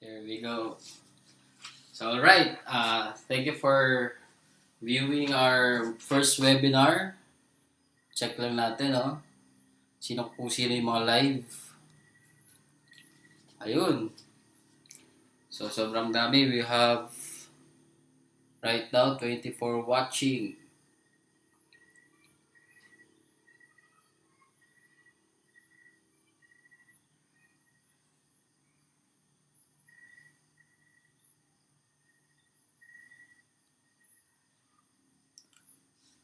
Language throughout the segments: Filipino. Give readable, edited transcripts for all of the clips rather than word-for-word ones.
Here we go. So, alright. Thank you for viewing our first webinar. Check lang natin, no? Sino yung mga live. Ayun. So, sobrang dami. We have right now 24 watching.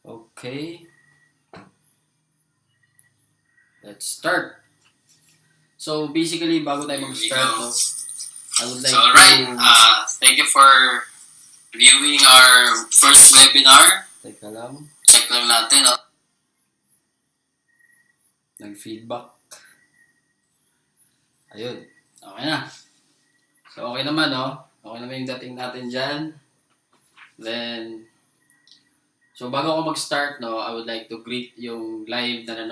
Okay. Let's start. So, basically, bago tayo mag-start, no, I would like thank you for viewing our first webinar. Teka lang. Check lang natin, no? Nag-feedback. Ayun. Okay na. So, okay naman, no? Okay naman yung dating natin dyan. Then, so bago ako mag-start, no, I would like to greet yung live na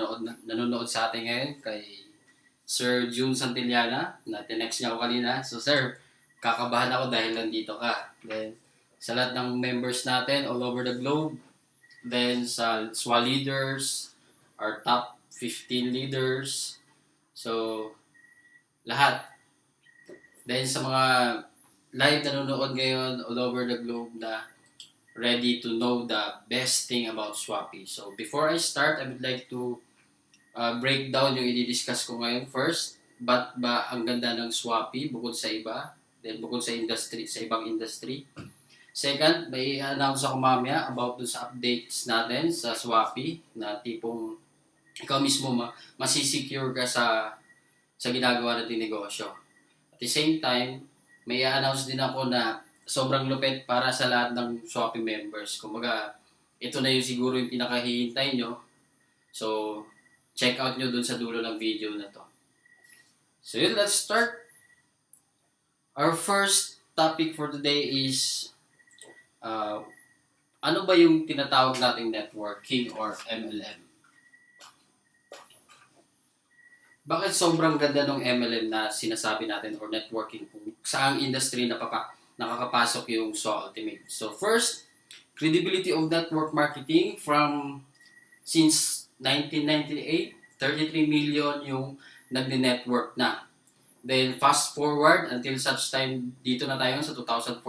nanonood sa atin ngayon kay Sir June Santillana, na tinext niya ako kanina. So, sir, kakabahan ako dahil nandito ka. Then, sa lahat ng members natin all over the globe, then sa SWA leaders, our top 15 leaders, so, lahat. Then, sa mga live nanonood ngayon all over the globe na ready to know the best thing about Swapi. So, before I start, I would like to break down yung i-discuss ko ngayon first. Ba't ba ang ganda ng Swapi bukod sa iba? Then, bukod sa industry, sa ibang industry. Second, may announce ako mamaya about dun sa updates natin sa Swapi na tipong ikaw mismo masisecure ka sa ginagawa nating negosyo. At the same time, may announce din ako na sobrang lupit para sa lahat ng Shopee members. Kumbaga, ito na yung siguro yung pinakahihintay nyo. So, check out nyo dun sa dulo ng video na to. So yun, let's start. Our first topic for today is ano ba yung tinatawag nating networking or MLM? Bakit sobrang ganda ng MLM na sinasabi natin or networking kung saang industry na nakakapasok yung SWA Ultimate? So first, credibility of network marketing since 1998, 33 million yung nagne-network na. Then fast forward until such time dito na tayo sa 2014,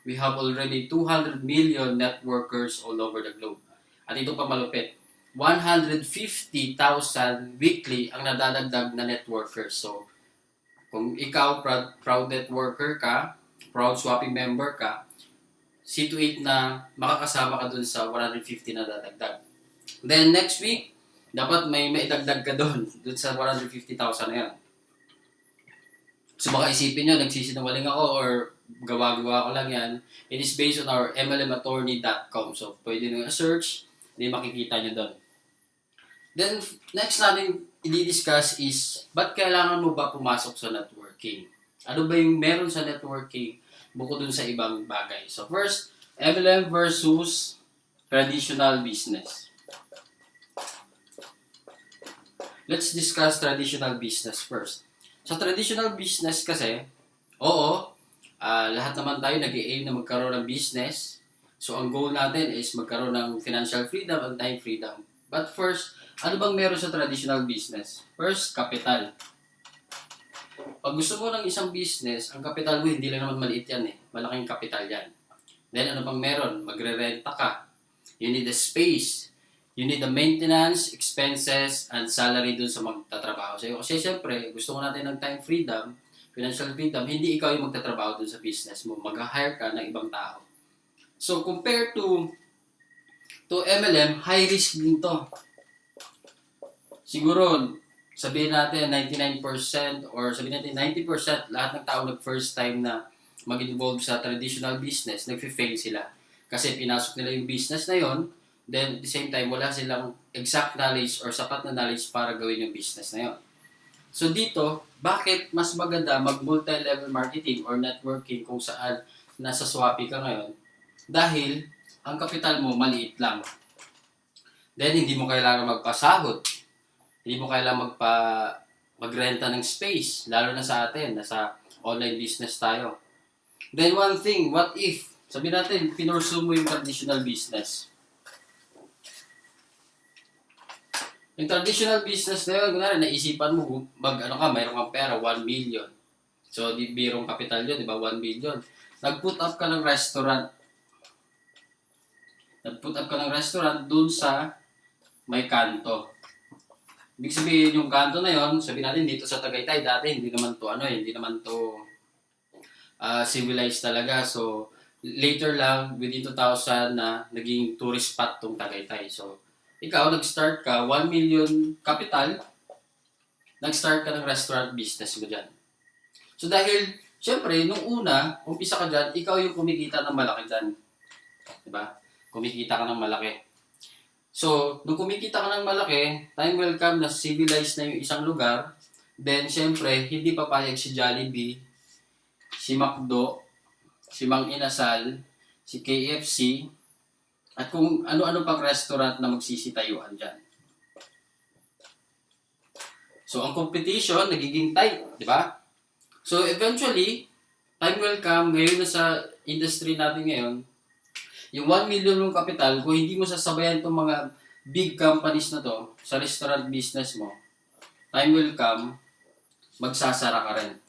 we have already 200 million networkers all over the globe. At ito pa malupit, 150,000 weekly ang nadadagdag na networkers. So, kung ikaw proud networker ka, proud swapping member ka, see to it na makakasama ka dun sa 150 na dadagdag. Then next week, dapat may maidagdag ka dun sa 150,000 na yan. So baka isipin nyo, nagsisinungaling ako or gawa-gawa ko lang yan. It is based on our mlmattorney.com. So pwede nyo search, hindi makikita nyo doon. Then, next natin i-discuss is, ba't kailangan mo ba pumasok sa networking? Ano ba yung meron sa networking bukod dun sa ibang bagay? So first, MLM versus traditional business. Let's discuss traditional business first. Sa traditional business kasi, lahat naman tayo nag-i-aim na magkaroon ng business. So ang goal natin is magkaroon ng financial freedom and time freedom. But first, ano bang meron sa traditional business? First, capital. Pag gusto mo ng isang business, ang capital mo hindi lang naman maliit yan eh. Malaking capital yan. Then ano pang meron? Magre-renta ka. You need a space. You need the maintenance, expenses, and salary dun sa magtatrabaho sa'yo. Kasi siyempre, gusto mo natin ng time freedom, financial freedom, hindi ikaw yung magtatrabaho dun sa business mo. Mag-hire ka ng ibang tao. So, compared to MLM, high risk din to. Siguro, sabihin natin 99% or sabihin natin 90% lahat ng tao nag-first time na mag-involve sa traditional business, nag-fail sila. Kasi pinasok nila yung business na yon, then at the same time, wala silang exact knowledge or sapat na knowledge para gawin yung business na yon. So dito, bakit mas maganda mag-multi-level marketing or networking kung saan nasa Swapi ka ngayon? Dahil ang kapital mo maliit lang. Then hindi mo kailangan magpasahod. Hindi mo kailangan magrenta ng space, lalo na sa atin, nasa Online business tayo. Then one thing, what if, sabi natin, pinursu mo yung traditional business. Yung traditional business na yun, kunwari, naisipan mo, mayroon kang pera, 1 million. So, di birong kapital yun, di ba? 1 million. Nag-put up ka ng restaurant. Nag-put up ka ng restaurant dun sa may kanto. Ibig sabihin, yung kanto na yun, sabihin natin dito sa Tagaytay, dati hindi naman to civilized talaga. So, later lang, within 2000 na naging tourist spot tong Tagaytay. So, ikaw, nag-start ka, 1 million capital, nag-start ka ng restaurant business mo dyan. So, dahil, syempre, nung una, umpisa ka dyan, ikaw yung kumikita ng malaki dyan. Diba? Kumikita ka ng malaki. So, nung kumikita ka ng malaki, time will come na civilized na yung isang lugar, then, syempre, hindi papayag si Jollibee, si McDo, si Mang Inasal, si KFC, at kung ano-ano pang restaurant na magsisitayuan dyan. So, ang competition, nagiging tight, di ba? So, eventually, time will come, ngayon na sa industry natin ngayon, yung 1 million yung capital, kung hindi mo sasabayan itong mga big companies na to, sa restaurant business mo, time will come, magsasara ka rin.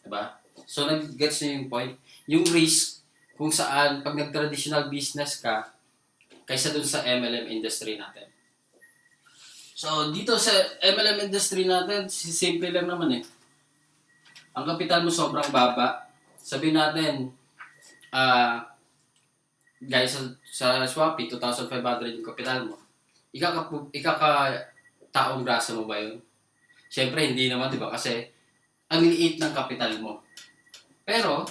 Di ba? So, nag-gets nyo yung point? Yung risk, kung saan, pag nag-traditional business ka, kaysa dun sa MLM industry natin. So, dito sa MLM industry natin, simple lang naman eh. Ang kapital mo sobrang baba. Sabihin natin, guys, sa Shopee, 2,500 yung kapital mo. Ikaka-taong grasa mo ba yun? Siyempre, hindi naman, di ba? Kasi, ang liit ng kapital mo. Pero,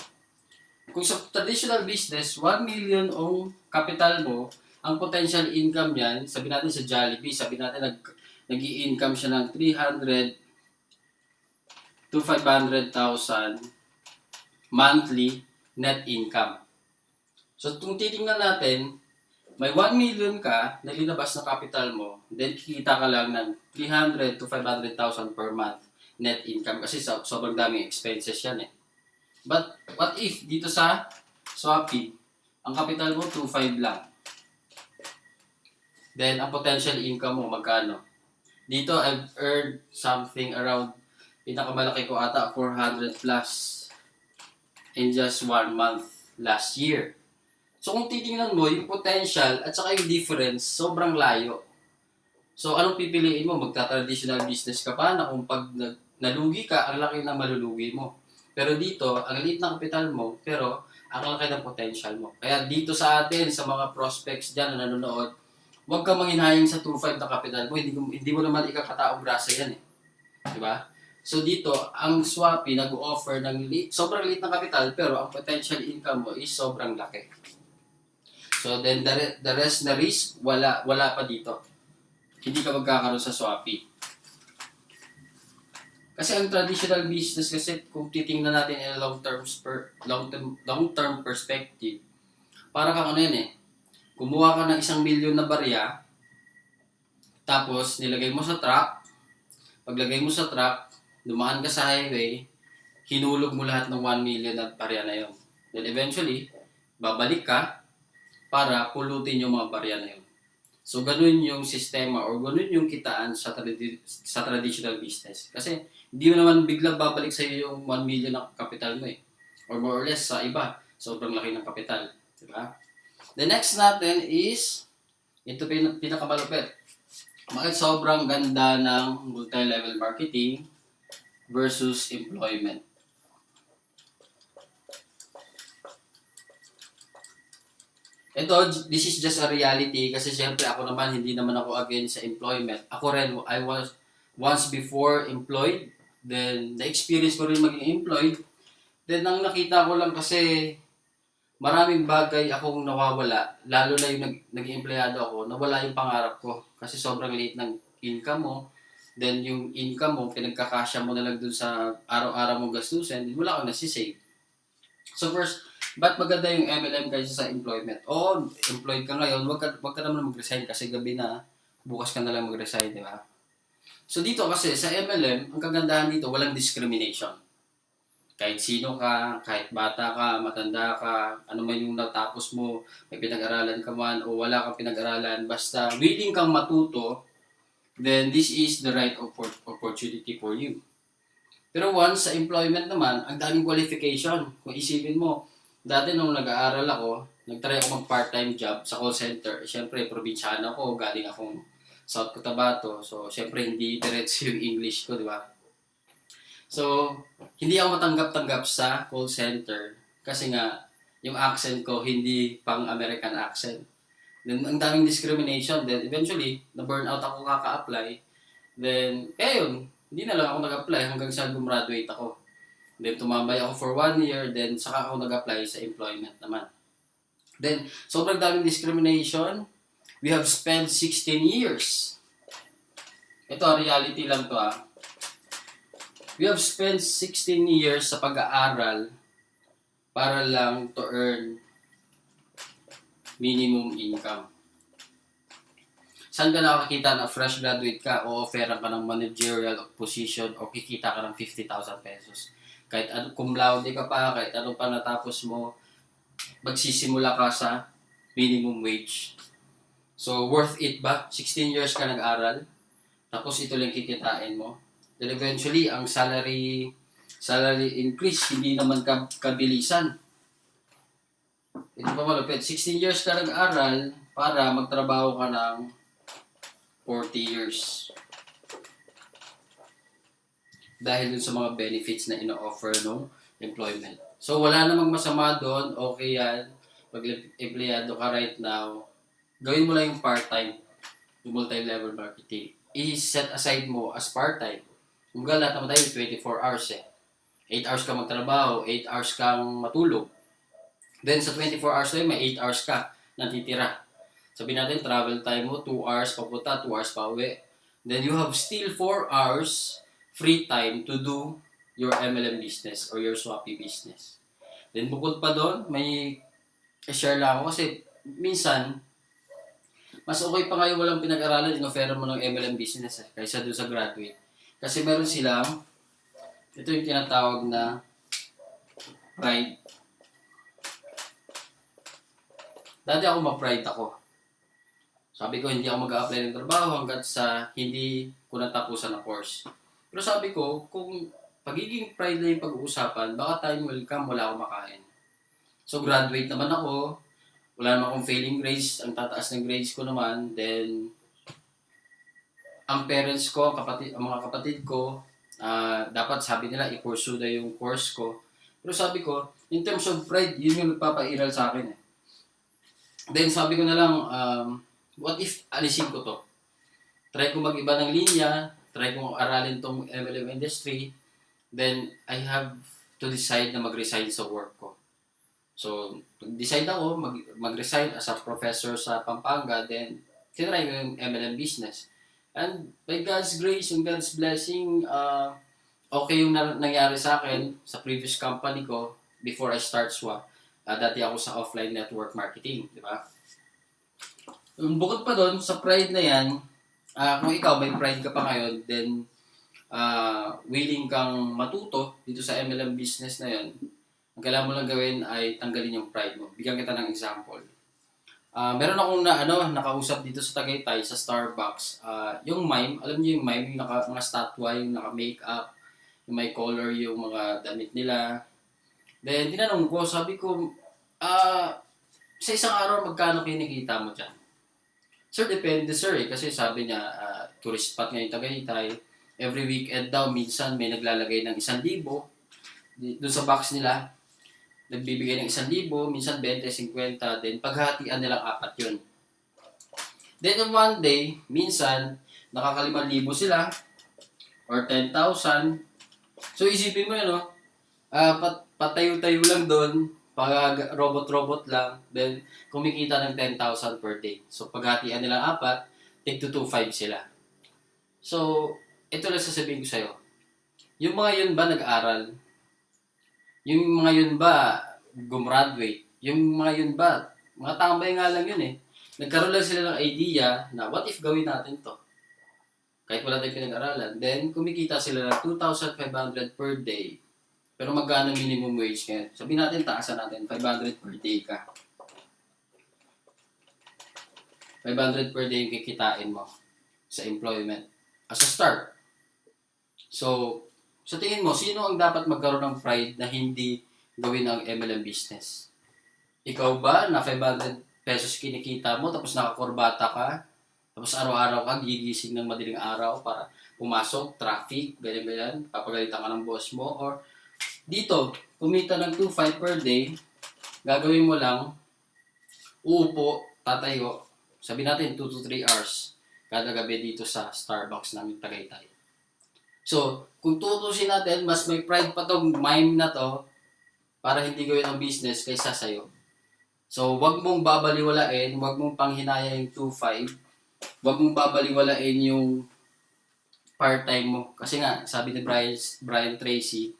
kung sa traditional business, 1 million ang kapital mo, ang potential income niyan, sabi natin sa Jollibee, sabi natin nag-i-income siya ng 300 to 500,000 monthly net income. So, kung titingnan natin, may 1 million ka na linabas na capital mo, then kikita ka lang ng 300 to 500,000 per month net income kasi sobrang daming expenses yan eh. But, what if dito sa Shopee, ang capital mo 2.5 lang? Then, ang potential income mo, magkano? Dito, I've earned something around, pinakamalaki ko ata, 400 plus in just 1 month last year. So, kung titingnan mo, yung potential at saka yung difference, sobrang layo. So, anong pipiliin mo? Magta-traditional business ka pa na kung pag nalugi ka, ang laki na malulugi mo. Pero dito, ang liit ng kapital mo, pero ang laki ng potential mo. Kaya dito sa atin, sa mga prospects dyan na nanonood, huwag kang manghinayang sa 2.5 na kapital mo. Hindi mo naman ikakataong grasa yan eh. Diba? So dito, ang Shopee nag-offer ng sobrang liit ng kapital pero ang potential income mo is sobrang laki. So then the rest na risk, wala pa dito. Hindi ka magkakaroon sa Shopee. Kasi ang traditional business kasi kung titingnan natin in long-term perspective, para kang ano yan eh, kumuha ka ng 1 milyon na barya, tapos nilagay mo sa truck, paglagay mo sa truck, dumaan ka sa highway, hinulog mo lahat ng 1 million na barya na yun. Then eventually, babalik ka para pulutin yung mga barya na yun. So, ganun yung sistema or ganun yung kitaan sa traditional business. Kasi, hindi mo naman biglang babalik sa iyo yung 1 million na kapital mo eh. Or more or less sa iba, sobrang laki ng kapital. Diba? The next natin is, ito pinakamalupit. Bakit sobrang ganda ng multi-level marketing versus employment? Ito, this is just a reality kasi siyempre ako naman, hindi naman ako against sa employment. Ako rin, I was once before employed, then na-experience ko rin maging employed. Then ang nakita ko lang kasi maraming bagay akong nawawala, lalo na yung naging empleyado ako, nawala yung pangarap ko kasi sobrang liit ng income mo. Then yung income mo, pinagkakasya mo na lang dun sa araw-araw mong gastusin, then wala kang nasisave. So first, ba't maganda yung MLM kaysa sa employment? Oo, employed ka ngayon, wag ka naman mag-resign kasi gabi na, bukas ka na lang mag-resign, di ba? So dito kasi, sa MLM, ang kagandahan dito, walang discrimination. Kahit sino ka, kahit bata ka, matanda ka, ano man yung natapos mo, may pinag-aralan ka man o wala kang pinag-aralan, basta willing kang matuto, then this is the right opportunity for you. Pero once sa employment naman, ang daming qualification. Kung isipin mo, dati nung nag-aaral ako, nag-try ako mag-part-time job sa call center. Siyempre, probinsyano ako, galing akong South Cotabato. So, siyempre, hindi diretso yung English ko, di ba? So, hindi ako matanggap-tanggap sa call center kasi nga, yung accent ko, hindi pang-American accent. Then, ang daming discrimination. Then, eventually, na-burnout ako kaka-apply. Then, yun, hindi na lang ako nag-apply hanggang sa gumraduate ako. Then, tumambay ako for 1 year, then saka ako nag-apply sa employment naman. Then, sobrang daming discrimination. We have spent 16 years. Ito, reality lang to We have spent 16 years sa pag-aaral para lang to earn minimum income. Saan ka nakakita na fresh graduate ka o offeran ka ng managerial position o kikita ka ng 50,000 pesos? Kahit cum laude ka pa, kahit ano pa natapos mo, magsisimula ka sa minimum wage. So, worth it ba? 16 years ka nag-aral, tapos ito lang kikitain mo. Then eventually, ang salary increase, hindi naman kabilisan. Ito pa malupit. 16 years ka nag-aral para magtrabaho ka ng 40 years. Dahil dun sa mga benefits na ino-offer ng employment. So, wala namang masama doon. Okay yan. Pag empleyado ka right now, gawin mo lang yung part-time. Yung multi-level marketing. I-set aside mo as part-time. Kung lahat naman tayo, 24 hours 8 hours ka magtrabaho, 8 hours kang matulog. Then, sa 24 hours tayo, may 8 hours ka natitira. Sabihin natin, travel time mo, 2 hours papunta, 2 hours pa uwi. Then you have still 4 hours free time to do your MLM business or your Shopee business. Then bukod pa doon, may share lang ako kasi minsan, mas okay pa ngayon walang pinag-aralan, in-offer mo ng MLM business kaysa doon sa graduate. Kasi meron silang, ito yung tinatawag na pride. Dati ako ma-pride ako. Sabi ko, hindi ako mag-a-apply ng trabaho hanggat sa hindi ko natapusan na course. Pero sabi ko, kung pagiging pride na yung pag-uusapan, baka time will come, wala akong makain. So, graduate naman ako. Wala naman akong failing grades. Ang tataas ng grades ko naman. Then, ang parents ko, ang mga kapatid ko, dapat sabi nila, i-pursue na yung course ko. Pero sabi ko, in terms of pride, yun yung nagpapairal sa akin. Then, sabi ko na lang, what if alisin ko to? Try ko mag-iba ng linya, try ko aralin tong MLM industry, then I have to decide na mag-resign sa work ko. So, decide ako, mag-resign as a professor sa Pampanga, then tinry ko yung MLM business. And by God's grace and God's blessing, okay yung nangyari sa akin sa previous company ko before I start SWA. Dati ako sa offline network marketing, di ba? Bukod pa doon, sa pride na yan, kung ikaw may pride ka pa ngayon, then willing kang matuto dito sa MLM business na yan, ang kailangan mo lang gawin ay tanggalin yung pride mo. Bigyan kita ng example. Meron akong nakausap dito sa Tagaytay, sa Starbucks. Yung mime, alam niyo yung mime, yung mga statwa, yung naka-makeup, yung may color, yung mga damit nila. Then, tinanong ko, sabi ko, sa isang araw, magkano kinikita mo dyan? Sir, depende sir kasi sabi niya, tourist spot ngayon Tagaytay. Every weekend daw, minsan may naglalagay ng 1,000. Doon sa box nila, nagbibigay ng 1,000, minsan 20, 50, then paghatian nilang 4 yun. Then on one day, minsan, nakaka-5,000 sila, or 10,000. So isipin mo yun, patayo-tayo lang doon, pag robot-robot lang, then kumikita ng 10,000 per day. So paghatian nilang 4, take to 2,500 sila. So, ito lang sasabihin ko sa'yo. Yung mga yun ba nag-aral? Yung mga yun ba gumraduate? Yung mga yun ba, mga tambay nga lang yun Nagkaroon lang sila ng idea na what if gawin natin to? Kahit wala tayong pinag-aralan. Then, kumikita sila ng 2,500 per day. Pero magkano minimum wage ngayon? Sabihin natin, taasan natin, 500 per day ka. 500 per day yung kikitain mo sa employment as a start. So, sa tingin mo, sino ang dapat magkaroon ng pride na hindi gawin ang MLM business? Ikaw ba na 500 pesos kinikita mo tapos nakakurbata ka? Tapos araw-araw ka gigising ng madaling araw para pumasok, traffic, ganyan-ganyan, papagalitan ka ng boss mo? Or dito, kumita ng 2.5 per day, gagawin mo lang, uupo, tatayo, sabi natin 2 to 3 hours kada gabi dito sa Starbucks namin Tagaytay. So, kung tutusin natin, mas may pride pa tong mime na to para hindi gawin ang business kaysa sa'yo. So, wag mong babaliwalain, wag mong panghinaya yung 2.5, wag mong babaliwalain yung part-time mo. Kasi nga, sabi ni Brian Tracy,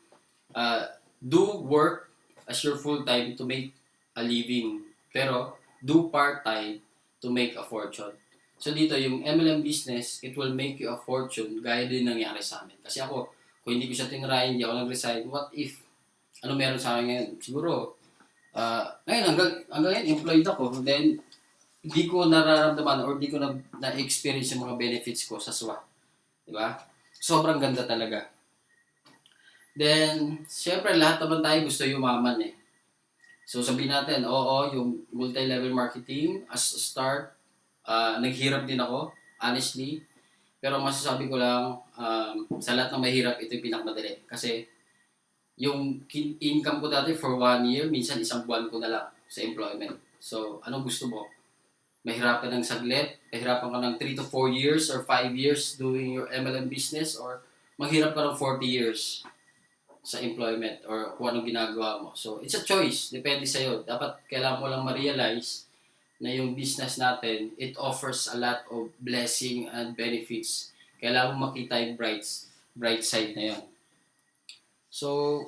do work as your full-time to make a living. Pero, do part-time to make a fortune. So dito, yung MLM business, it will make you a fortune, gaya din nangyari sa amin. Kasi ako, kung hindi ko siya tinrahin, hindi ako nag-resign, what if? Ano meron sa akin ngayon? Siguro, ngayon, hanggang ngayon, employed ako. Then, hindi ko nararamdaman or hindi ko na-experience yung mga benefits ko sa SWA. Diba? Sobrang ganda talaga. Then, syempre, lahat naman tayo gusto yumaman eh. So, sabihin natin, oo, yung multi-level marketing, as a start, naghirap din ako, honestly. Pero masasabi ko lang, sa lahat ng mahirap, ito yung pinakamadali. Kasi, yung income ko dati for 1 year, minsan isang buwan ko na lang sa employment. So, anong gusto mo? Mahirapan ng saglit, mahirapan ka ng 3 to 4 years or 5 years doing your MLM business, or maghirap ka ng 40 years sa employment or kung anong ginagawa mo. So, it's a choice. Depende sa'yo. Dapat kailangan mo lang ma-realize na yung business natin, it offers a lot of blessing and benefits. Kailangan mo makita yung bright side na yun. So,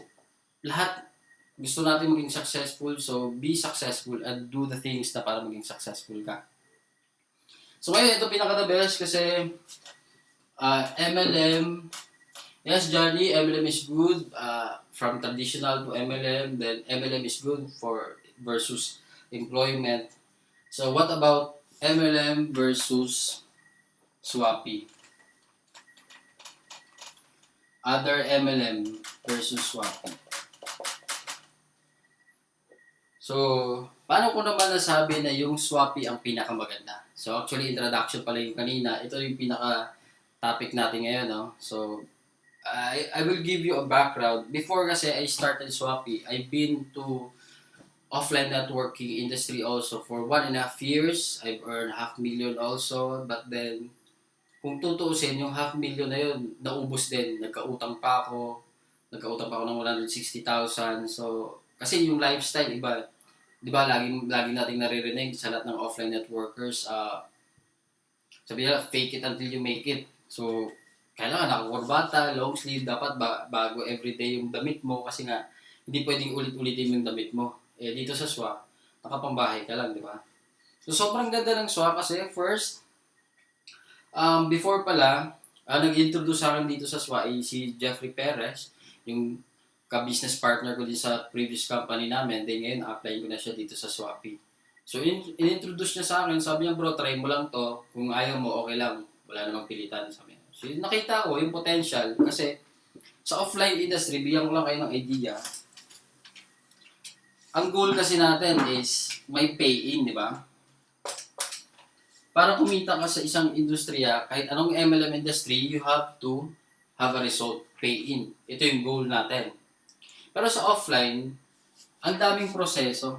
lahat gusto natin maging successful. So, be successful and do the things na para maging successful ka. So, ngayon, ito pinaka-the best kasi MLM, yes, Johnny, MLM is good. From traditional to MLM, then MLM is good for versus employment. So, what about MLM versus Swappy? Other MLM versus Swappy. So, paano ko naman nasabi na yung Swappy ang pinakamaganda? So, actually, introduction pala yung kanina. Ito yung pinaka-topic natin ngayon, no? So, I will give you a background. Before kasi I started Swappy, I've been to offline networking industry also for 1.5 years. I've earned 500,000 also. But then, kung tutuusin, yung 500,000 na yun, naubos din. Nagkautang pa ako ng 160,000. So, kasi yung lifestyle, iba. Di ba, lagi nating naririnig sa lahat ng offline networkers, sabi nila, fake it until you make it. So, kailangan nakakurbata, long sleeve, dapat bago everyday yung damit mo kasi nga, hindi pwedeng ulit-ulitin yung damit mo. Eh, dito sa SWA, nakapambahay ka lang, di ba? So, sobrang ganda ng SWA kasi, first, before pala, nag-introduce sa akin dito sa SWA si Jeffrey Perez, yung ka-business partner ko din sa previous company namin. Then ngayon, apply ko na siya dito sa Swappy. So, in-introduce niya sa akin, sabi niya, bro, try mo lang to. Kung ayaw mo, okay lang. Wala namang pilitan, sabi niya. So, nakita ko yung potential kasi sa offline industry, bigyan ko lang kayo ng idea. Ang goal kasi natin is may pay-in, di ba? Para kumita ka sa isang industriya, kahit anong MLM industry, you have to have a result, pay-in. Ito yung goal natin. Pero sa offline, ang daming proseso.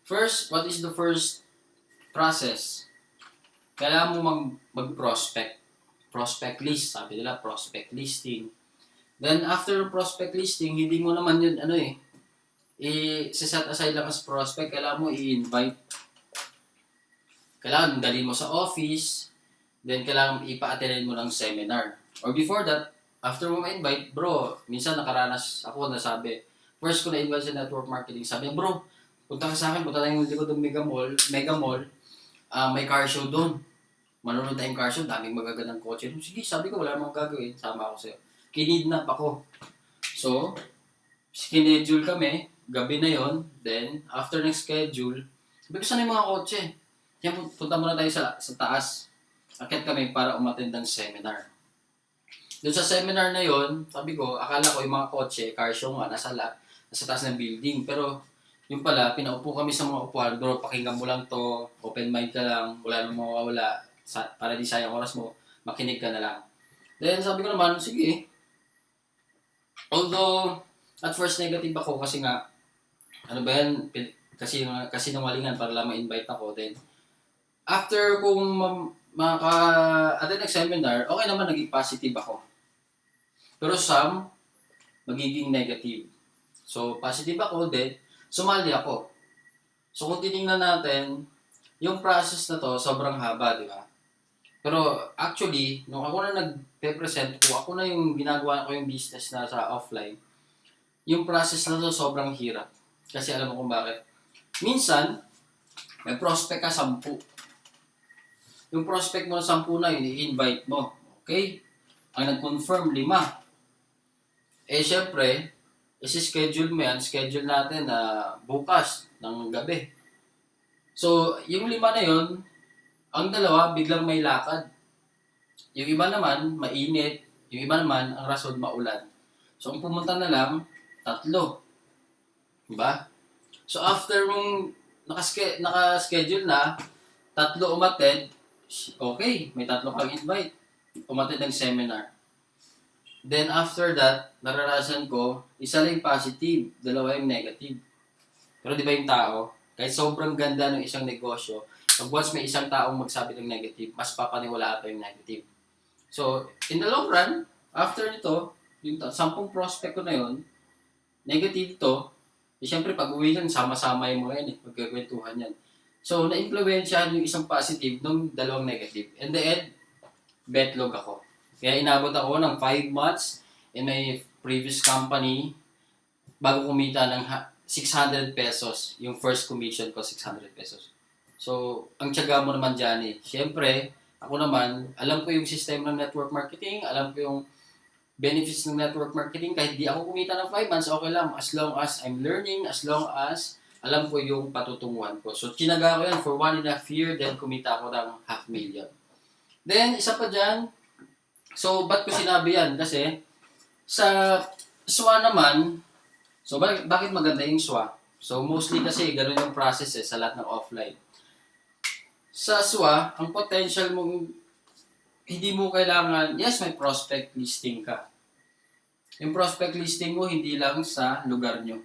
First, what is the first process? Kailangan mo mag-prospect. Prospect list, sabi nila, prospect listing. Then, after prospect listing, hindi mo naman yun, i-set aside lang as prospect. Kailangan mo i-invite. Kailangan dalhin mo sa office. Then, kailangan ipa-attendin mo ng seminar. Or before that, after mo ma-invite, bro, minsan nakaranas ako na sabi, first ko na-invite sa network marketing, sabi, bro, punta ka sa akin, punta tayong likod ng Mega Mall, may car show doon. manonood tayong car show, daming magagandang kotse. Sige, sabi ko, wala namang gagawin, sama ako sa'yo. Kinidnap ako. So, schedule kami, gabi na yon. Then, after ng schedule, sabi ko, saan yung mga kotse? Kaya punta muna tayo sa taas. Akit kami para umattend ng seminar. Doon sa seminar na yon, sabi ko, akala ko yung mga kotse, car show nga, nasa taas ng building. Pero, yung pala, pinaupo kami sa mga upuan, bro, pakinggan mo lang to, open mind ka lang, wala nang mawawala, para di sayang oras mo, makinig ka na lang. Then, sabi ko naman, sige. Although, at first negative ako kasi nga, ano ba yan, kasi nangalingan para lang ma-invite ako. Then, after kung maka-attend ng seminar, okay naman, naging positive ako. Pero some, magiging negative. So, positive ako, then, sumali ako. So, kung titingnan natin, yung process na to, sobrang haba, di ba? Pero, actually, nung ako na nag-present ko, ako na yung ginagawa ko yung business na sa offline, yung process na to sobrang hirap. Kasi alam mo kung bakit. Minsan, may prospect ka 10. Yung prospect mo na 10 na yun, i-invite mo. Okay? Ang nag-confirm, 5. Syempre, isi-schedule mo yan, schedule natin na bukas ng gabi. So, yung 5 na yun, ang 2 biglang may lakad. Yung iba naman, mainit. Yung iba naman, ang rason, maulan. So, ang pumunta na lang, 3. Diba? So, after mong naka-schedule na, 3 umattend, okay, may 3 kang invite. Umattend ng seminar. Then after that, naranasan ko, isa lang positive, 2 yung negative. Pero di ba yung tao, kahit sobrang ganda ng isang negosyo, pag once may isang taong magsabi ng negative, mas papaniwala ito yung negative. So, in the long run, after nito, yung 10 prospect ko na yun, negative to, siyempre pag uwi yan, sama-sama yung mga yan magkakwentuhan yan. So, na-influensyahan yung isang positive ng 2 negative. In the end, betlog ako. Kaya inabot ako ng 5 months in my previous company bago kumita ng 600 pesos. Yung first commission ko, 600 pesos. So, ang tiyaga mo naman dyan Siyempre, ako naman, alam ko yung system ng network marketing, alam ko yung benefits ng network marketing. Kahit di ako kumita ng 5 months, okay lang. As long as I'm learning, as long as alam ko yung patutunguhan ko. So, tinaga ko yan for 1.5 years, then kumita ako ng 500,000. Then, isa pa dyan, so, ba't ko sinabi yan? Kasi, sa SWA naman, so, bakit maganda yung SWA? So, mostly kasi, ganun yung process sa lahat ng offline. Sa SWA, ang potential mo, hindi mo kailangan, yes, may prospect listing ka. Yung prospect listing mo, hindi lang sa lugar nyo.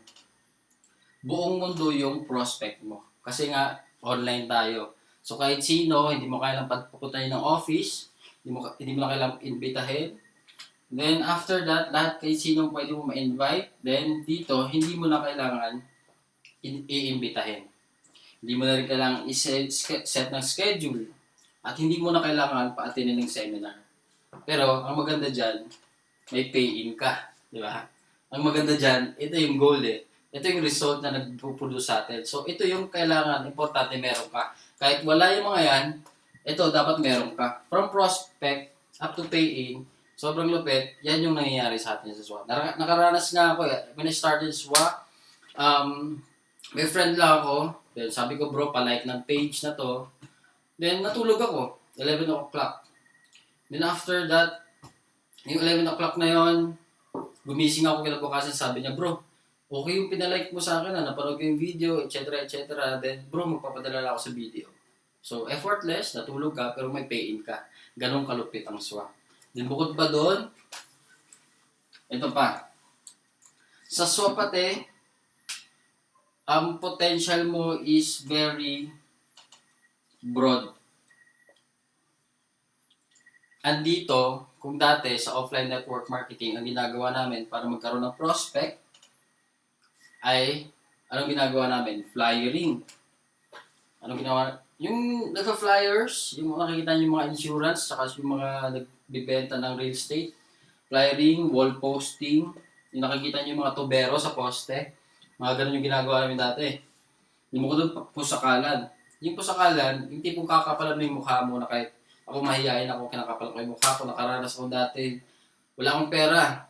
Buong mundo yung prospect mo. Kasi nga, online tayo. So, kahit sino, hindi mo kailangan pupuntahin ng office, hindi mo na kailangang imbitahin. Then, after that, lahat kahit sino pwede mo ma-invite. Then, dito, hindi mo na kailangan i-imbitahin. Hindi mo na rin kailangan set ng schedule. At hindi mo na kailangan pa-attendin ng seminar. Pero, ang maganda dyan, may pay-in ka. Di ba? Ang maganda dyan, ito yung goal Ito yung result na nagpo-produce sa atin. So, ito yung kailangan, importante meron ka. Kahit wala yung mga yan, ito dapat meron ka. From prospect up to pay-in, sobrang lupit, yan yung nangyayari sa atin sa SWA. Nakaranas nga ako when I started SWA, may friend lang ako, then sabi ko bro, palike ng page na to. Then natulog ako, 11 o'clock. Then after that, yung 11 o'clock na yon, gumising ako kinabukasan, sabi niya, bro, okay yung pinalike mo sa akin, napanood ko yung video, etc. Then bro, magpapadala ako sa video. So, effortless, natulog ka, pero may pay-in ka. Ganong kalupit ang SWA. Then, bukod pa doon, ito pa. Sa SWA pati, ang potential mo is very broad. Andito, kung dati sa offline network marketing, ang ginagawa namin para magkaroon ng prospect, ay, anong ginagawa namin? Flyering. Anong ginawa? Yung nagka-flyers, yung nakikita niyo yung mga insurance, saka yung mga nagbibenta ng real estate, flyering, wall posting, yung nakikita niyo yung mga tubero sa poste, mga ganun yung ginagawa namin dati. Yung mga doon, pusakalan. Yung pusakalan, yung tipong kakapalan mo yung mukha mo na kahit Ako mahihayin ako, kinakapal ko yung mukha ko, nakaranas ako dati. Wala akong pera.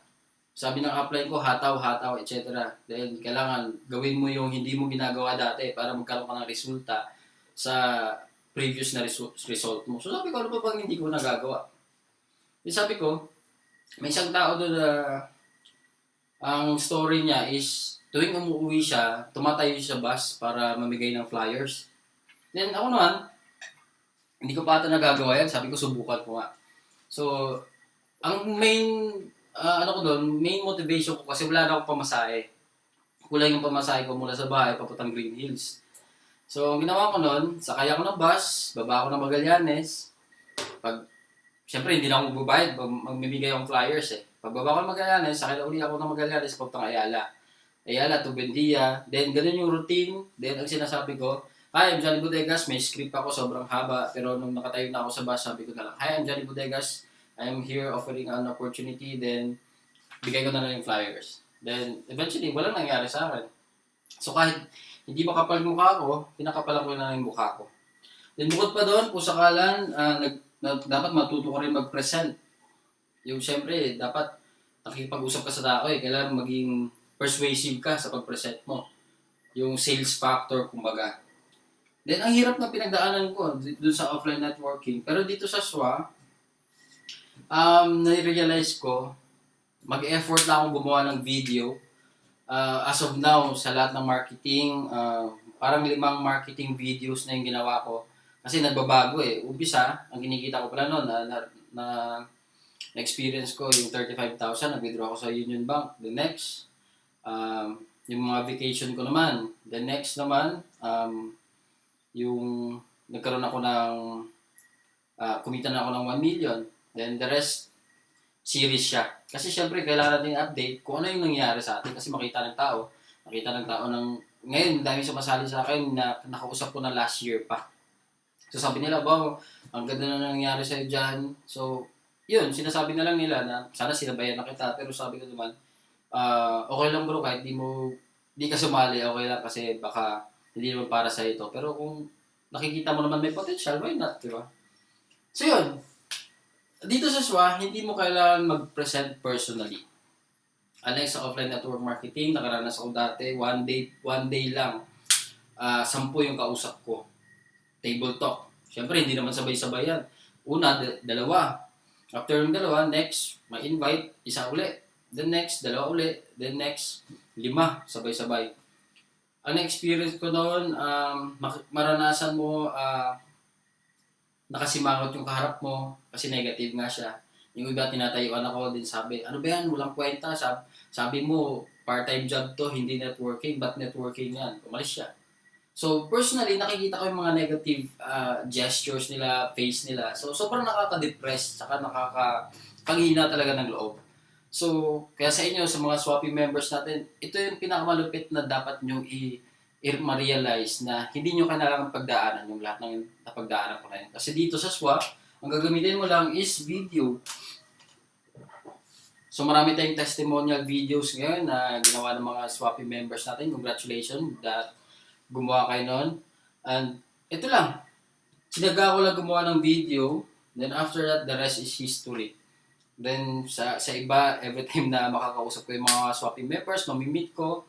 Sabi ng upline ko, hataw, etc. Dahil kailangan gawin mo yung hindi mo ginagawa dati para magkaroon ka ng resulta sa previous na result mo. So sabi ko, ano ba bang hindi ko nagagawa? Then sabi ko, may isang tao doon na ang story niya is tuwing umuwi siya, tumatayo siya sa bus para mamigay ng flyers. Then ako naman, hindi ko pa ata nagagawa yan. Sabi ko, subukan ko nga. So, ang main, main motivation ko kasi wala na akong pamasahe. Kulang yung pamasahe ko mula sa bahay, papuntang Green Hills. So, ang ginawa ko nun, sakay ako ng bus, baba ako ng Magallanes. Siyempre, hindi na ako magbabayad, magmimigay akong flyers eh. Pagbaba ko ng Magallanes, sakay na uli ako ng Magallanes, papuntang Ayala. Ayala to Buendia. Then, ganun yung routine. Then, ang sinasabi ko, hi, I'm Johnny Bodegas. May script ako, sobrang haba. Pero nung nakatayo na ako sa bus, sabi ko na lang, hi, I'm Johnny Bodegas. I'm here offering an opportunity. Then, bigay ko na lang yung flyers. Then, eventually, walang nangyari sa akin. So, kahit hindi makapal mukha ko, pinakapalan ko na yung mukha ko. Then, bukod pa doon, kung sakalan, dapat matuto ka rin mag-present. Yung, syempre, dapat nakikipag-usap ka sa tao eh. Kailangan maging persuasive ka sa pag-present mo. Yung sales factor, kumbaga. Then, ang hirap na pinagdaanan ko dun sa offline networking. Pero dito sa SWA, na-realize ko, mag-effort lang akong gumawa ng video. As of now, sa lahat ng marketing, parang 5 marketing videos na yung ginawa ko. Kasi nagbabago eh. Umpisa, ang kinikita ko pala noon, na-experience ko yung 35,000, nag-withdraw ako sa Union Bank. The next, yung mga vacation ko naman. The next naman, yung nagkaroon ako ng kumita na ako ng 1 million. Then the rest, series siya. Kasi syempre, kailangan natin update kung ano yung nangyayari sa atin kasi makita ng tao. Nakita ng tao ng, ngayon, dami sumasali sa akin na nakausap ko na last year pa. So sabi nila, wow, ang ganda na nangyayari sa'yo dyan. So, yun, sinasabi na lang nila na sana sinabayan na kita. Pero sabi ko naman, okay lang bro, kahit di ka sumali, okay lang kasi baka hindi naman para sa ito. Pero kung nakikita mo naman may potential, why not, di ba? So yun, dito sa SWA, hindi mo kailangan mag-present personally. Unlike sa offline network marketing, nakaranas ako dati, one day lang, 10 yung kausap ko. Table talk. Siyempre, hindi naman sabay-sabay yan. Una, 2. After yung 2, next, ma-invite, 1 uli. Then next, 2 uli. Then next, 5, sabay-sabay. Ang experience ko noon, maranasan mo, nakasimangot yung kaharap mo, kasi negative nga siya. Yung iba tinatayuan ako din sabi, ano ba yan, walang kwenta. Sabi mo, part-time job to, hindi networking, but networking yan. Umalis siya. So, personally, nakikita ko yung mga negative gestures nila, face nila. So, sobrang nakaka-depress, saka nakaka-panghina talaga ng loob. So, kaya sa inyo, sa mga swapping members natin, ito yung pinakamalupit na dapat nyo ma-realize na hindi nyo kailangan pagdaanan yung lahat ng napagdaanan ko na yun. Kasi dito sa swap, ang gagamitin mo lang is video. So, marami tayong testimonial videos ngayon na ginawa ng mga swapping members natin. Congratulations that gumawa kayo nun. And ito lang. Sinaga ko lang gumawa ng video. Then after that, the rest is history. Then sa iba, every time na makakausap ko yung mga swapping members, mamimit ko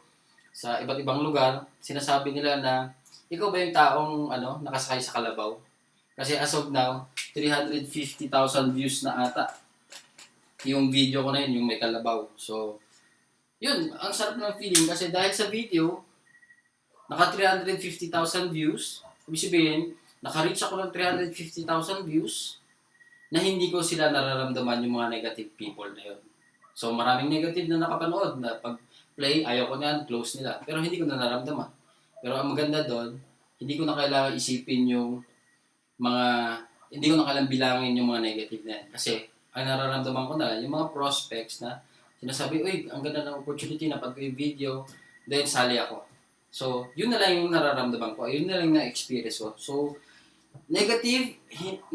sa iba't ibang lugar, sinasabi nila na, ikaw ba yung taong nakasakay sa kalabaw? Kasi as of now, 350,000 views na ata yung video ko na yun, yung may kalabaw. So, yun, ang sarap ng feeling kasi dahil sa video, naka 350,000 views, ibig sabihin, naka-reach ako ng 350,000 views, na hindi ko sila nararamdaman yung mga negative people na yun. So, maraming negative na nakapanood na pag play, ayaw ko na close nila. Pero hindi ko na nararamdaman. Pero ang maganda doon, hindi ko na kailangan isipin yung hindi ko na kailangan bilangin yung mga negative na yan. Kasi, ang nararamdaman ko na, yung mga prospects na sinasabi, uy, ang ganda ng opportunity na pag yung video, then sali ako. So, yun na lang yung nararamdaman ko. Yun na lang na experience ko. So, negative,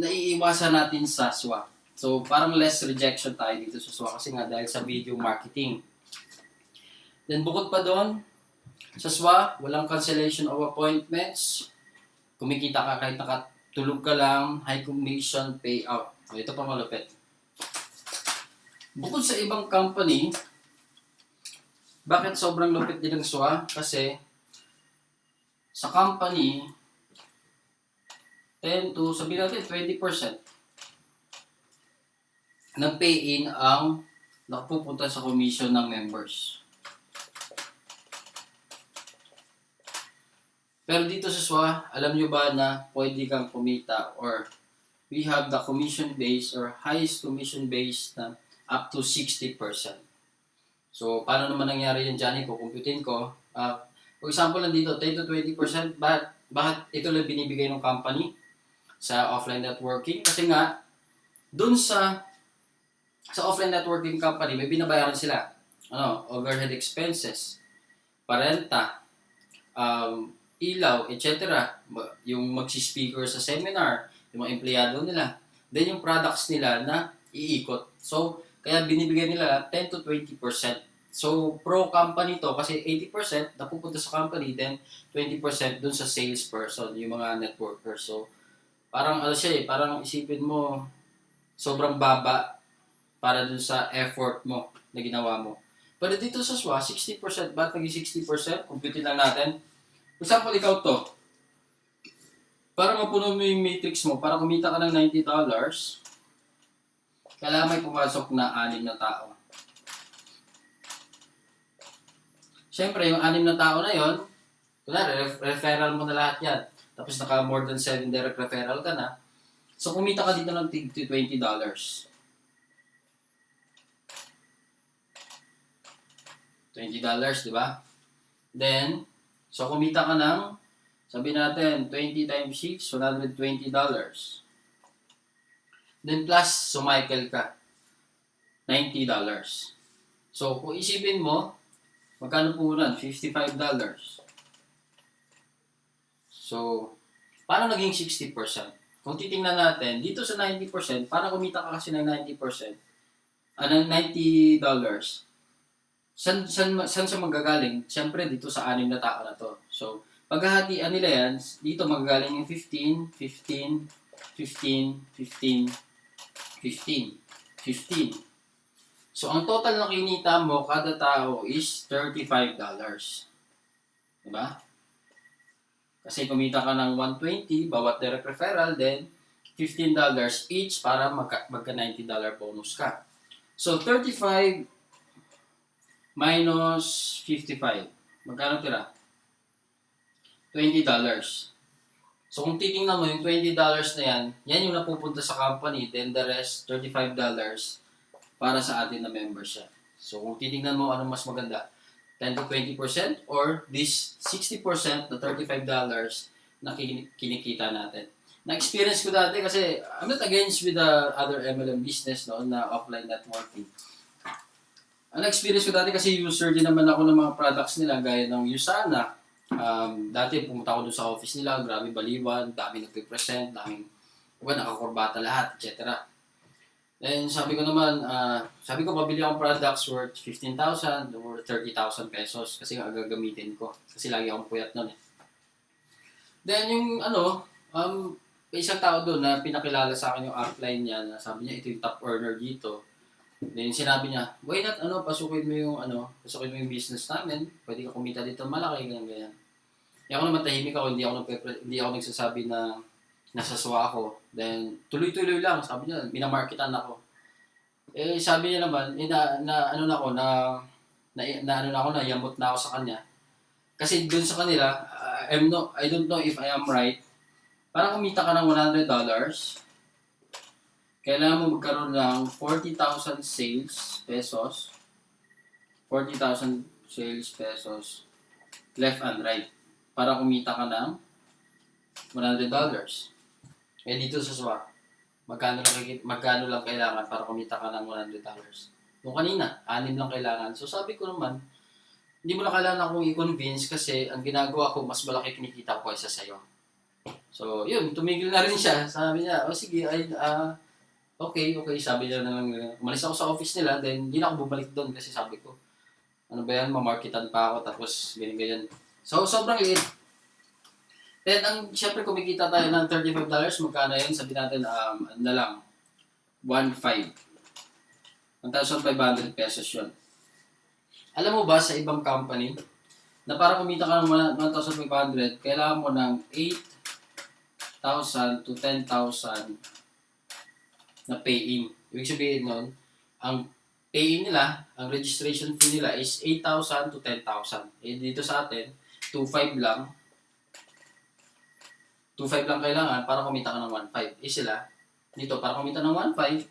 naiiwasan natin sa SWA. So, parang less rejection tayo dito sa SWA kasi nga dahil sa video marketing. Then, bukod pa doon, sa SWA, walang cancellation of appointments. Kumikita ka kahit tulog ka lang, high commission payout. O, ito pa malupit. Bukod sa ibang company, bakit sobrang lupit din ng SWA? Kasi sa company, 10 to, sabihin natin, 20% ng pay-in ang napupunta sa commission ng members. Pero dito sa SWA, alam nyo ba na pwede kang kumita or we have the commission base or highest commission base na up to 60%. So, paano naman nangyari yan, Johnny? Kukumputin ko. For example, nandito, 10 to 20%. Bakit ito lang binibigay ng company sa offline networking? Kasi nga, dun sa offline networking company, may binabayaran sila. Overhead expenses, parenta, ilaw, etc. Yung magsi-speaker sa seminar, yung mga empleyado nila. Then yung products nila na iikot. So, kaya binibigyan nila 10 to 20%. So, pro company to kasi 80% napupunta sa company, then 20% dun sa salesperson, yung mga networkers. So, parang parang isipin mo, sobrang baba para dun sa effort mo na ginawa mo. Pero dito sa SWA, 60%. Bakit naging 60%? Computin lang natin. For example, ikaw to. Para mapuno mo yung matrix mo, para kumita ka ng $90, kailangan may pumasok na 6 na tao. Siyempre, yung 6 na tao na yon, kunwari, referral mo na lahat yan. Tapos naka more than 7 direct referral ka na. So, kumita ka dito ng $20. $20, di ba? Then, so kumita ka ng, sabi natin, 20 times 6, $120. Then plus, sumicle ka, $90. So, kung isipin mo, magkano po nun? $55. So, paano naging 60%? Kung titingnan natin, dito sa 90%, para kumita ka kasi ng 90%, ng $90, San siya manggagaling? Siyempre, dito sa 6 na tao na to. So, paghahatian nila yan, dito manggagaling yung 15, 15, 15, 15, 15, 15. So, ang total na kinita mo kada tao is $35. Diba? Kasi kumita ka ng 120 bawat direct referral, then $15 each para magka $90 bonus ka. So, 35 minus 55. Magkano tira? $20. So, kung titingnan mo yung $20 na yan yung napupunta sa company, then the rest, $35 para sa atin na membership. So, kung titingnan mo anong mas maganda, 10 to 20% or this 60% na $35 na kinikita natin. Na-experience ko dati kasi I'm not against with the other MLM business na offline networking. Ang experience ko dati kasi user din naman ako ng mga products nila gaya ng Usana. Dati pumunta ako doon sa office nila, grabe baliwan, dami nagpe-present, daming nakakurbata lahat, etc. Then sabi ko naman, pabili akong products worth 15,000 or 30,000 pesos kasi nga gagamitin ko. Kasi lagi akong puyat nun eh. Then yung may isang tao doon na pinakilala sa akin yung upline niya na sabi niya ito yung top earner dito. Then sinabi niya, why not pasukin mo yung business namin, pwede ka kumita dito malaki, ganyan. Ako naman tahimik ako, hindi ako nagsasabi na nasaswa ako. Then tuloy-tuloy lang, sabi niya, minamarketan ako. Sabi niya naman, yamot na ako sa kanya. Kasi doon sa kanila, I don't know if I am right. Para kumita ka ng $100, kailangan mo magkaroon ng 40,000 sales pesos. 40,000 sales pesos left and right para kumita ka ng $100. Dito sa SWA, magkano lang kailangan para kumita ka ng $100? Nung kanina, 6 lang kailangan. So sabi ko naman, hindi mo na kailangan akong i-convince kasi ang ginagawa ko, mas malaki kinikita ko kaysa sa'yo. So yun, tumigil na rin siya. Sabi niya, sige, okay, sabi niya na lang, umalis ako sa office nila, then hindi na ako bumalik doon kasi sabi ko, ano ba yan, mamarketan pa ako, tapos ganyan. So, sobrang liit. Then, syempre kumikita tayo ng $35, magkano yun? Sabihin natin, ano na lang, 1,500. 1,500 pesos yun. Alam mo ba sa ibang company, na para kumita ka ng 1,500, kailangan mo ng 8,000 to 10,000 na pay-in. Ibig sabihin nun, ang pay-in nila, ang registration fee nila is 8,000 to 10,000. Eh, dito sa atin, 2,500 lang. 2,500 lang kailangan para kumita ka ng 1,500. Eh sila, dito para kumita ng 1,500,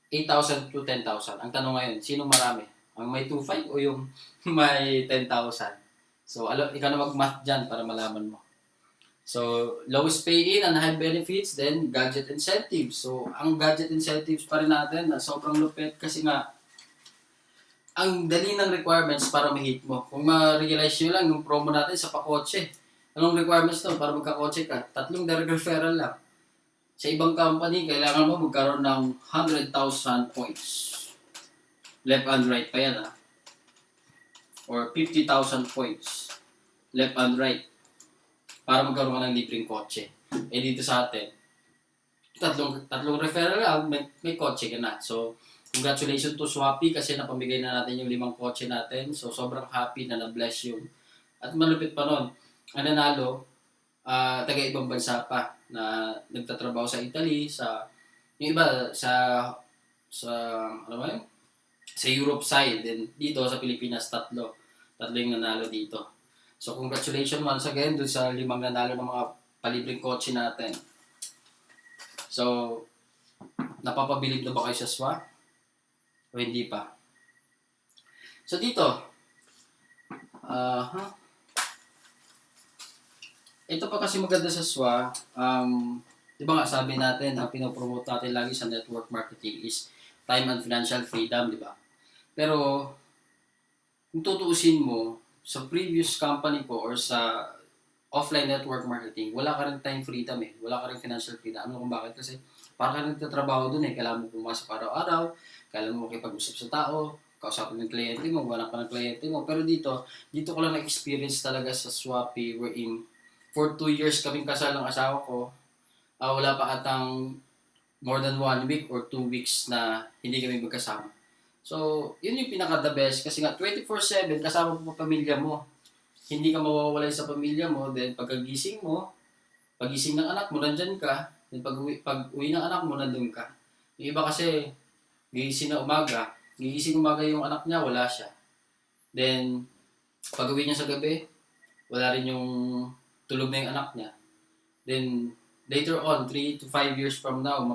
8,000 to 10,000. Ang tanong ngayon, sino marami? Ang may 2,500 o yung may 10,000? So, ikaw na mag-math dyan para malaman mo. So, lowest pay-in and high benefits, then gadget incentives. So, ang gadget incentives pa rin natin na sobrang lupit kasi nga, ang dali ng requirements para ma-hit mo. Kung ma-realize nyo lang yung promo natin sa pakotse. Anong requirements to para magkakotse ka? 3 direct referral lang. Sa ibang company, kailangan mo magkaroon ng 100,000 points. Left and right pa yan, or 50,000 points. Left and right. Para magkaroon ka ng libreng kotse. Eh dito sa atin, tatlong referral lang, may kotse ka na. So, congratulations to Shopee kasi napamigay na natin yung 5 kotse natin. So, sobrang happy na na-bless yung. At malupit pa nun, ang nanalo, taga-ibang bansa pa na nagtatrabaho sa Italy, yung iba ano ba yun? Sa Europe side, then dito sa Pilipinas, tatlo yung nanalo dito. So, congratulations once again dun sa 5 nanalo ng mga palibreng kotse natin. So, napapabilib na ba kayo sa SWA? O hindi pa? So, dito, ito pa kasi maganda sa SWA, di ba nga sabi natin, ang pinopromote natin lagi sa network marketing is time and financial freedom, di ba? Pero, kung tutuusin mo, sa previous company ko or sa offline network marketing, wala ka rin time freedom eh. Wala ka rin financial freedom. Ano kung bakit? Kasi parang ka rin nagtatrabaho dun eh. Kailangan mo pumasok araw-araw, kailangan mo makipag-usap sa tao, kausapin ng kliyente mo, wala pa ng kliyente mo. Pero dito ko lang na-experience talaga sa Shopee wherein for 2 years kaming kasal ng asawa ko, wala pa atang more than 1 week or 2 weeks na hindi kami magkasama. So, yun yung pinaka-the best kasi nga 24/7 kasama mo pamilya mo. Hindi ka mawawalay sa pamilya mo, then pagising ng anak mo, nandyan ka, then pag-uwi ng anak mo, nandun ka. Yung iba kasi, gigising umaga yung anak niya, wala siya. Then, pag-uwi niya sa gabi, wala rin yung tulog na yung anak niya. Then, later on, 3 to 5 years from now,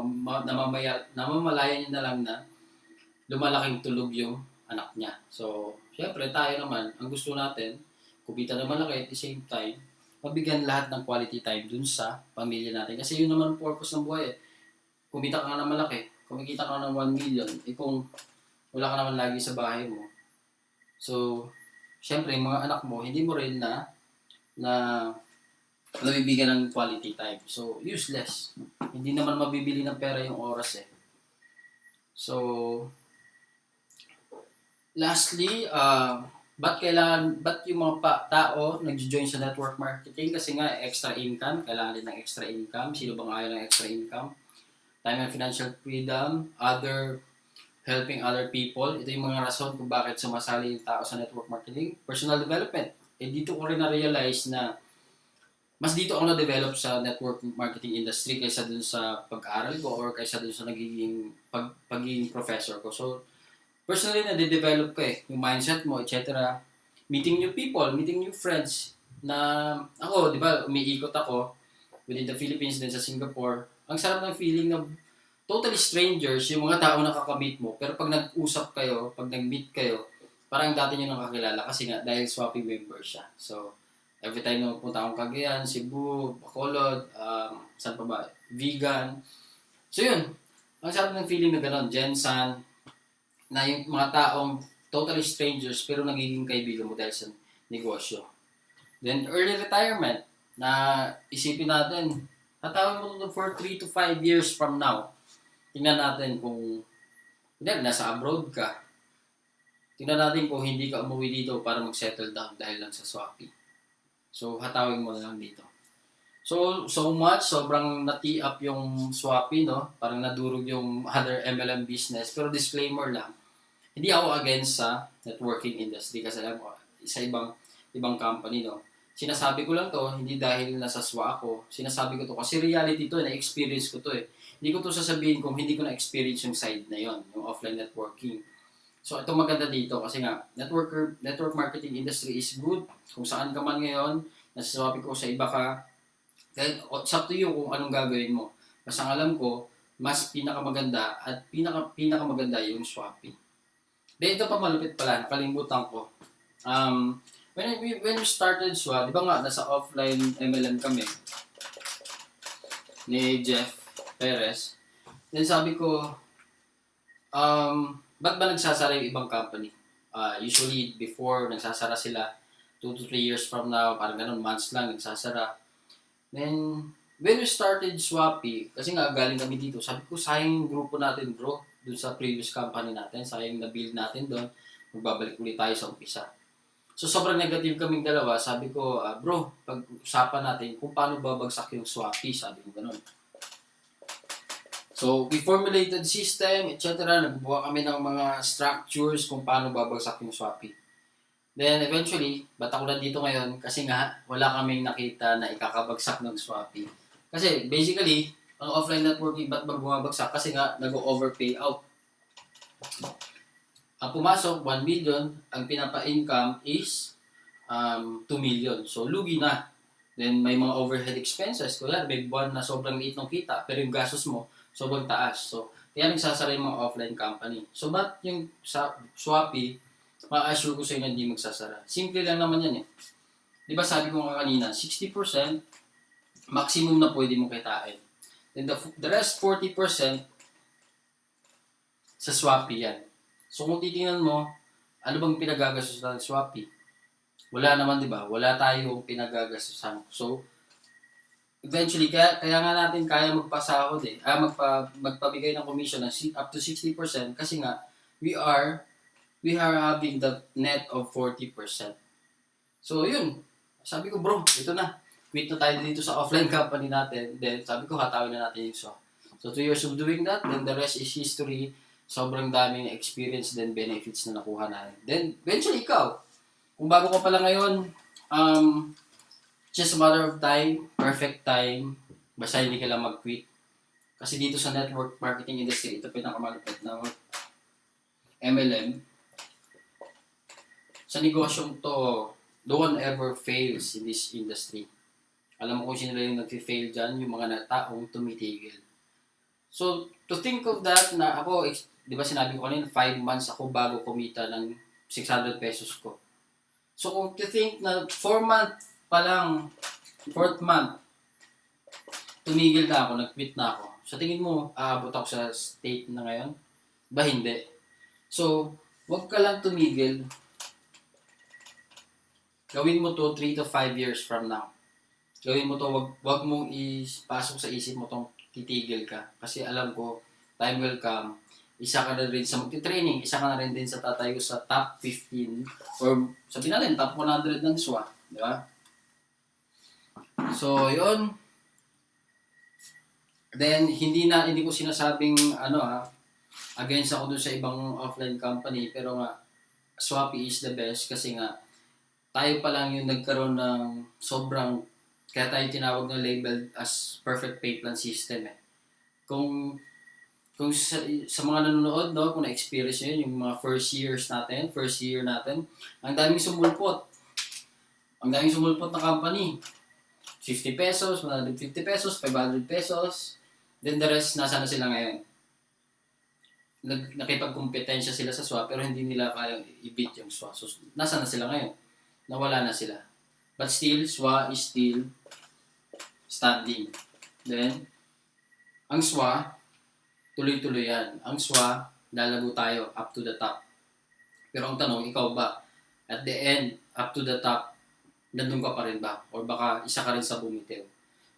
namamalayan niya na lang na lumalaking tulog yung anak niya. So, syempre, tayo naman, ang gusto natin, kumita na malaki at the same time, mabigyan lahat ng quality time dun sa pamilya natin. Kasi yun naman ang purpose ng buhay eh. Kumita ka na malaki, kumikita ka ng 1 million, kung wala ka naman lagi sa bahay mo. So, syempre, yung mga anak mo, hindi mo rin na nabibigyan ng quality time. So, useless. Hindi naman mabibili ng pera yung oras eh. So, lastly, ba't yung mga tao nag-join sa network marketing? Kasi nga, extra income. Kailangan din ng extra income. Sino bang ayaw ng extra income? Time and financial freedom. Helping other people. Ito yung mga rason kung bakit sumasali yung tao sa network marketing. Personal development. Dito ko rin na-realize na mas dito ako na-develop sa network marketing industry kaysa dun sa pag-aaral ko or kaysa dun sa pagiging professor ko. So, personally, na-develop ko yung mindset mo, etc. Meeting new people, meeting new friends. Na ako, di ba, umiikot ako within the Philippines, din sa Singapore. Ang sarap ng feeling na totally strangers, yung mga tao na kakamit mo. Pero pag nag-usap kayo, pag nag-meet kayo, parang dati nyo nakakilala kasi nga dahil Shopee member siya. So, every time na pupunta akong Cagayan, Cebu, Bacolod, saan pa ba? Vegan. So yun, ang sarap ng feeling na gano'n, Jensen, na yung mga taong totally strangers pero nagiging kaibigan mo dahil sa negosyo. Then, early retirement, na isipin natin, tatawin mo ito for 3 to 5 years from now. Tingnan natin kung nasa abroad ka. Tingnan natin kung hindi ka umuwi dito para mag-settle down dahil lang sa Shopee. So, hatawin mo na lang dito. So much, sobrang nati up yung Shopee, no? Parang nadurog yung other MLM business. Pero disclaimer lang, hindi ako against sa networking industry kasi alam ko, sa ibang company, no? Sinasabi ko lang to, hindi dahil nasa SWA ako. Sinasabi ko to kasi reality to, na-experience ko to eh. Hindi ko to sasabihin kung hindi ko na-experience yung side na yon, yung offline networking. So ito maganda dito kasi nga, network marketing industry is good. Kung saan ka man ngayon, nasasabi ko sa iba ka, then, it's up to you kung anong gagawin mo. Basta ang alam ko, mas pinakamaganda at pinakamaganda yung Shopee. Then, ito pa malupit pala, nakalimutan ko. When we started Shopee, di ba nga, nasa offline MLM kami ni Jeff Perez. Then sabi ko, ba't ba nagsasara yung ibang company? Usually, before, nagsasara sila 2 to 3 years from now, parang ganun, months lang, nagsasara. Then, when we started Shopee, kasi nga galing kami dito, sabi ko, sayang yung grupo natin bro, dun sa previous company natin, sayang na-build natin doon, magbabalik ulit tayo sa umpisa. So, sobrang negative kaming dalawa, sabi ko, bro, pag-usapan natin kung paano babagsak yung Shopee, sabi ko ganun. So, we formulated system, etc. Nagbubuha kami ng mga structures kung paano babagsak yung Shopee. Then eventually, ba't ako nandito ngayon? Kasi nga, wala kaming nakita na ikakabagsak ng Shopee. Kasi basically, ang offline networking, ba't ba bumabagsak? Kasi nga, nag-overpay out. Ang pumasok, 1 million. Ang pinapa-income is 2 million. So, lugi na. Then, may mga overhead expenses. Kaya may buwan na sobrang liit ng kita. Pero yung gastos mo, sobrang taas. So, kaya nagsasara yung mga offline company. So, ba't yung sa Shopee, ma-assure ko sa inyo hindi magsasara. Simple lang naman yan eh. Di ba sabi ko nga kanina, 60% maximum na pwede mong kitain. Then the rest 40% sa Shopee yan. So kung titingnan mo, ano bang pinagagastos ng Shopee? Wala naman, di ba? Wala tayong pinagagastosan. So, eventually, kaya nga natin kaya magpasahod eh. Magpabigay ng commission ng up to 60% kasi nga, we are having the net of 40%. So, yun. Sabi ko, bro, ito na. Quit na tayo dito sa offline company natin. Then, sabi ko, hatawin na natin yung SWA. So, 2 years of doing that, then the rest is history. Sobrang daming experience then benefits na nakuha natin. Then, eventually, ikaw. Kung bago ka pala ngayon, just a matter of time, perfect time, basta hindi ka lang mag-quit. Kasi dito sa network marketing industry, ito pinakamalapit na MLM. Sa negosyong to, no one ever fails in this industry. Alam mo kung sino lang yung nag-fail dyan, yung mga taong tumitigil. So, to think of that na ako, di ba sinabi ko kanina, 5 months ako bago kumita ng 600 pesos ko. So, kung to think na 4 months pa lang, 4th month, tumigil na ako, nag-quit na ako. Sa tingin mo, aabot ako sa state na ngayon? Ba hindi? So, wag ka lang tumigil. Gawin mo to 3 to 5 years from now. Gawin mo to, wag mong ipasok sa isip mo tong titigil ka. Kasi alam ko, time will come, isa ka na rin sa magti-training, isa ka na rin din sa tatayo sa top 15 or sabihin natin, top 100 ng SWA. Di ba? So, yun. Then, hindi ko sinasabing, against ako dun sa ibang offline company, pero nga, Shopee is the best kasi nga, tayo pa lang yung nagkaroon ng sobrang, kaya tayo tinawag na labeled as perfect pay plan system eh. Kung sa mga nanonood, no, kung na-experience nyo yun, yung mga first year natin, ang daming sumulpot. Ang daming sumulpot na company. 50 pesos, 150 pesos, 500 pesos, then the rest, nasa na sila ngayon? Nakipagkompetensya sila sa SWA, pero hindi nila kayang i-beat yung SWA. So, nasa na sila ngayon? Nawala na sila. But still, SWA is still standing. Then, ang SWA, tuloy-tuloy yan. Ang SWA, lalago tayo up to the top. Pero ang tanong, ikaw ba? At the end, up to the top, nandun ka pa rin ba? Or baka isa ka rin sa bumitiw.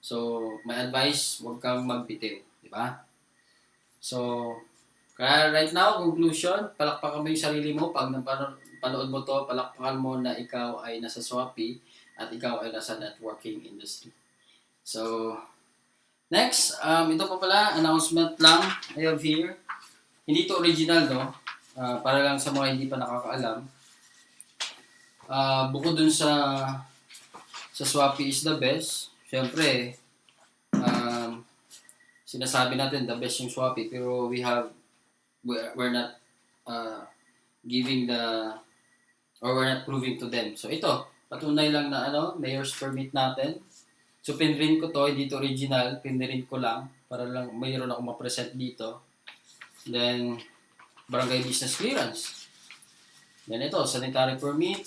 So, my advice, huwag kang magbitiw. Di ba? So, kaya right now, conclusion, palakpakan mo yung sarili mo. Pag panood mo to, palakpakan mo na ikaw ay nasa Shopee. at ikaw ay nasa networking industry. So, next, ito pa pala, announcement lang I have here. Hindi to original, no? Para lang sa mga hindi pa nakakaalam. Bukod dun sa Shopee is the best, syempre, sinasabi natin the best yung Shopee, pero we're not giving we're not proving to them. So ito, patunay lang na mayor's permit natin. So pinrint ko to, hindi to original, pinrint ko lang para lang mayroon ako ma-present dito. Then barangay business clearance. Then ito, sanitary permit.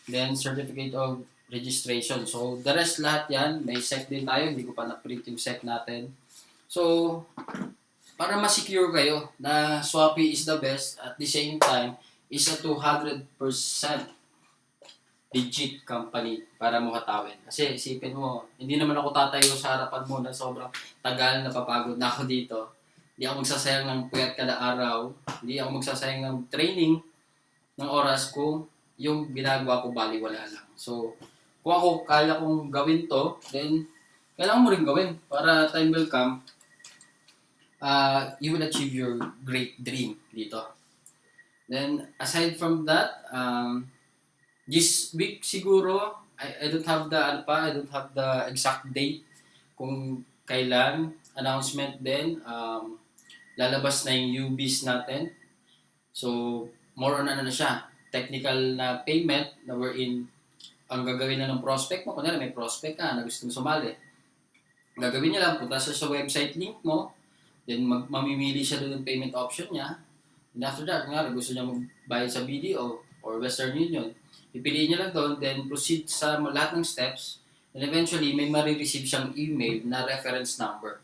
Then certificate of registration. So the rest lahat yan, may SEC din tayo, hindi ko pa na-print yung SEC natin. So para ma-secure kayo na Shopee is the best, at the same time is a 200% legit company para mo hatawin. Kasi isipin mo, hindi naman ako tatayo sa harapan mo na sobrang tagal, napapagod na ako dito. Hindi ako magsasayang ng puyat kada araw. Hindi ako magsasayang ng training ng oras ko. Yung ginagawa ko baliwala lang. So, kung ako kaya kong gawin to, then kailangan mo rin gawin para time will come, you will achieve your great dream dito. Then, aside from that, this week siguro, I don't have the exact date kung kailan. Announcement din, lalabas na yung UBs natin. So, more on na siya, technical na payment na wherein ang gagawin na ng prospect mo, kunyari may prospect ka na gustong sumali. Ang gagawin niya lang, punta sa website link mo, then mamimili siya doon ng payment option niya. And after that, kunyari gusto niya magbayad sa BDO or Western Union, pipiliin niya lang doon, then proceed sa lahat ng steps, and eventually may marireceive siyang email na reference number.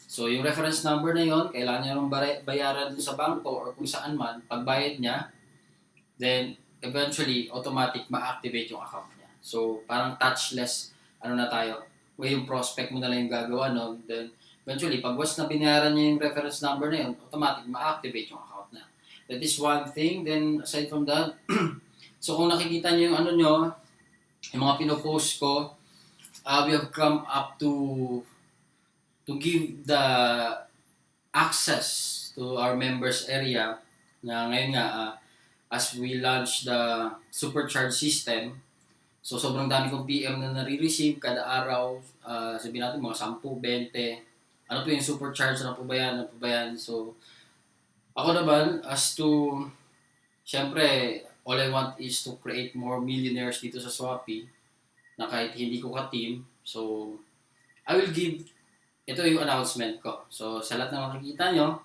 So yung reference number na yon, kailangan niya nung bayaran dun sa bangko or kung saan man, pagbayad niya, then eventually automatic ma-activate yung account niya. So parang touchless, na tayo, yung prospect mo na lang yung gagawa nun, then eventually pag once na binayaran niya yung reference number na yun, automatic ma-activate yung account na. That is one thing. Then aside from that, so kung nakikita niyo yung yung mga pinopost ko, we have come up to give the access to our members area na ngayon nga, as we launch the supercharge system, so sobrang dami kong PM na nare-receive kada araw, sabihin natin mga 10, 20, ano po yung supercharge, ano po ba yan, so ako naman, syempre, all I want is to create more millionaires dito sa Shopee na kahit hindi ko ka-team. So, ito yung announcement ko. So, sa lahat na makikita nyo,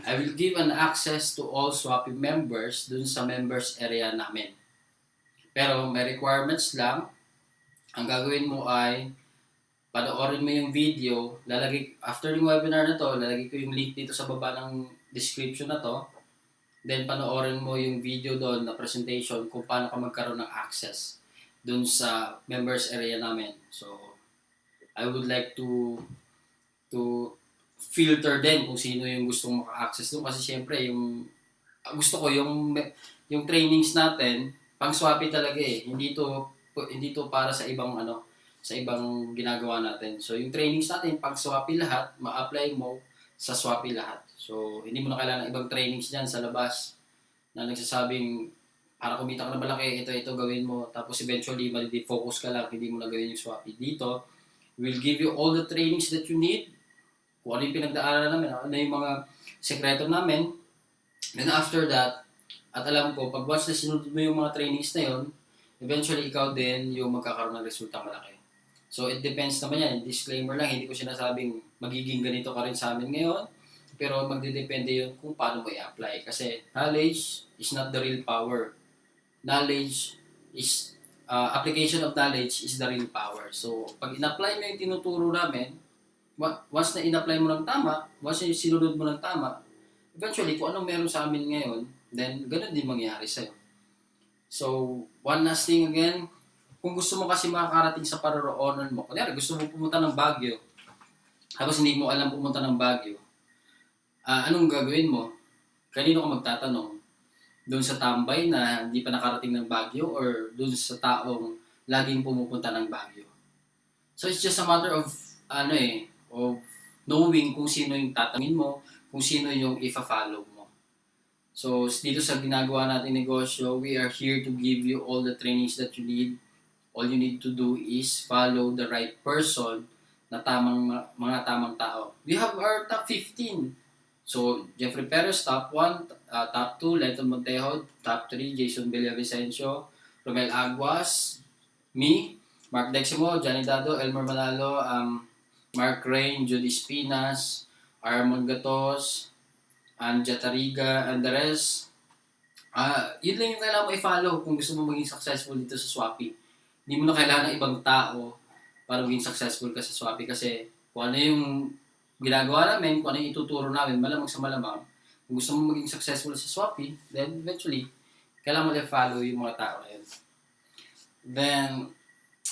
I will give an access to all Shopee members dun sa members area namin. Pero may requirements lang. Ang gagawin mo ay panoorin mo yung video, after yung webinar na to, lalagay ko yung link dito sa baba ng description na to. Then panoorin mo yung video doon na presentation kung paano ka magkaroon ng access dun sa members area namin. So, I would like to filter din kung sino yung gustong maka-access doon kasi syempre gusto ko yung trainings natin pang Shopee talaga eh. Hindi to para sa ibang sa ibang ginagawa natin. So, yung trainings natin, pag Shopee lahat, ma-apply mo sa Shopee lahat. So, hindi mo na kailangan ng ibang trainings dyan sa labas na nagsasabing, para kumita ka na malaki, ito gawin mo. Tapos eventually, focus ka lang, hindi mo na gawin yung Shopee. Dito, we'll give you all the trainings that you need, kung ano yung pinagdaanan namin, ano yung mga sekreto namin. Then after that, at alam ko, pag once na sinunod mo yung mga trainings na yun, eventually ikaw din yung magkakaroon ng resulta malaki. So, it depends naman yan. Disclaimer lang, hindi ko sinasabing magiging ganito ka rin sa amin ngayon. Pero magdidepende yun kung paano mo i-apply. Kasi knowledge is not the real power. Knowledge is, application of knowledge is the real power. So, pag in-apply mo yung tinuturo namin, once na in-apply mo ng tama, once na sinunod mo ng tama, eventually, kung anong meron sa amin ngayon, then ganun din mangyari sa'yo. So, one last thing again, kung gusto mo kasi makakarating sa paroroonan mo, kunyari gusto mo pumunta ng Baguio, tapos hindi mo alam pumunta ng Baguio, anong gagawin mo? Kanino ka magtatanong? Doon sa tambay na hindi pa nakarating ng Baguio or doon sa taong laging pumupunta ng Baguio. So it's just a matter of of knowing kung sino yung tatanungin mo, kung sino yung ifa-follow mo. So dito sa ginagawa nating negosyo, we are here to give you all the trainings that you need. All you need to do is follow the right person na mga tamang tao. We have our top 15. So, Jeffrey Perez, top 1, top 2, Lenton Montejo, top 3, Jason Villavicencio, Romel Aguas, me, Mark Deximo, Johnny Dado, Elmer Manalo, Mark Rain, Judy Espinas, Armon Gatos, Anja Tariga, and the rest. Yun lang yung kailangan mo i-follow kung gusto mo maging successful dito sa Shopee. Hindi mo na kailangan ng ibang tao para maging successful ka sa Shopee kasi kung ano yung ginagawa namin, kung ano yung ituturo namin, malamang sa malamang, kung gusto mo maging successful sa Shopee, then eventually, kailangan mo i-follow yung mga tao na yun. Then,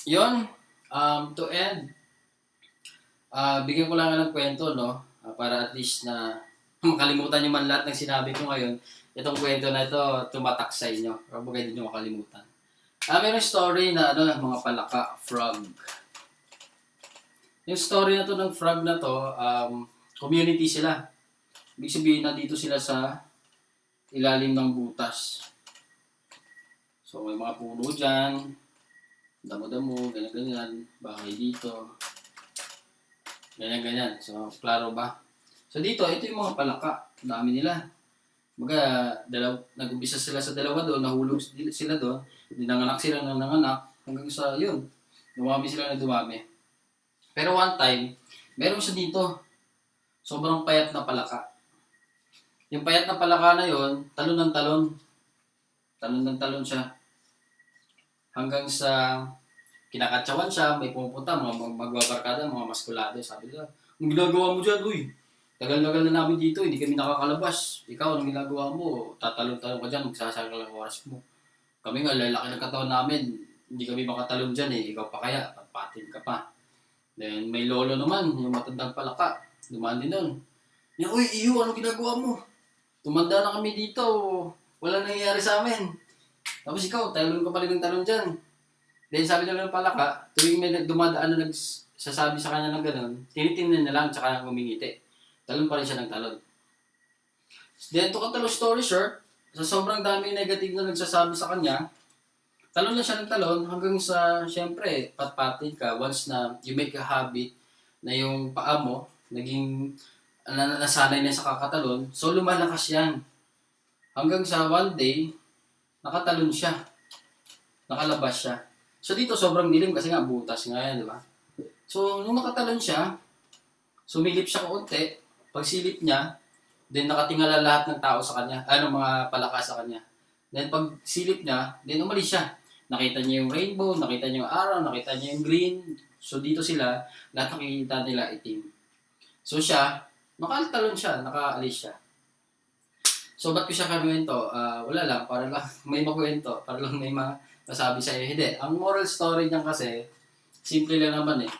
yun, to end, bigyan ko lang ng kwento, no? Para at least na makalimutan nyo man lahat ng sinabi ko ngayon, itong kwento na ito, tumatak sa inyo. Pero bagay din nyo makalimutan. Meron story na mga palaka, frog. Yung story na to ng frog na to, community sila. Ibig sabihin na dito sila sa ilalim ng butas. So may mga puno dyan, damo-damo, ganyan-ganyan, bahay dito, ganyan-ganyan. So klaro ba? So dito, ito yung mga palaka, dami nila. Nag-umpisa sila sa dalawa doon, nahulog sila doon, nanganak sila ng nanganak, hanggang sa yun, dumami sila na dumami. Pero one time, meron siya dito, sobrang payat na palaka. Yung payat na palaka na yon, talon ng talon. Talon ng talon siya. Hanggang sa kinakatsawan siya, may pumupunta, mga magbabarkada, mga maskulado. Sabi nila, ang ginagawa mo dyan, uy? Tagal-tagal na namin dito, hindi kami nakakalabas. Ikaw, anong ginagawa mo? Tatalon-talon ka dyan, magsasara ka lang oras mo. Kami nga, lalaki ng katawan namin, hindi kami makatalon dyan eh. Ikaw pa kaya, patin ka pa. Then, may lolo naman, yung matandang palaka. Dumaan din doon. Uy, iyo, ano ginagawa mo? Tumanda na kami dito. Wala nangyayari sa amin. Tapos ikaw, talon ka pa rin ng talon dyan. Then, sabi naman ng palaka, tuwing may dumadaan na nagsasabi sa kanya ng gano'n, tinitingnan na lang, tsaka humingiti. Talon pa rin siya ng talon. Then, to cut the story short, sa sobrang dami negative na nagsasabi sa kanya, talon na siya ng talon hanggang sa, syempre, patpatin ka once na you make a habit na yung paa mo, naging nasanay na sa kakatalon, so lumalakas yan. Hanggang sa one day, nakatalon siya. Nakalabas siya. So dito sobrang dilim kasi nga butas nga yan, di ba? So nung nakatalon siya, sumilip siya kaunti, pagsilip niya, then nakatingala lahat ng tao sa kanya, mga palaka sa kanya. Then pag silip niya, then umalis siya. Nakita niya yung rainbow, nakita niya yung araw, nakita niya yung green. So dito sila, lahat nakikita nila itim. So siya, nakatalon siya, nakaalis siya. So ba't ko siya kanuwento? Wala lang, para lang may makwento, para lang may masabi sa iyo. Hindi, ang moral story niyan kasi, simple lang naman eh.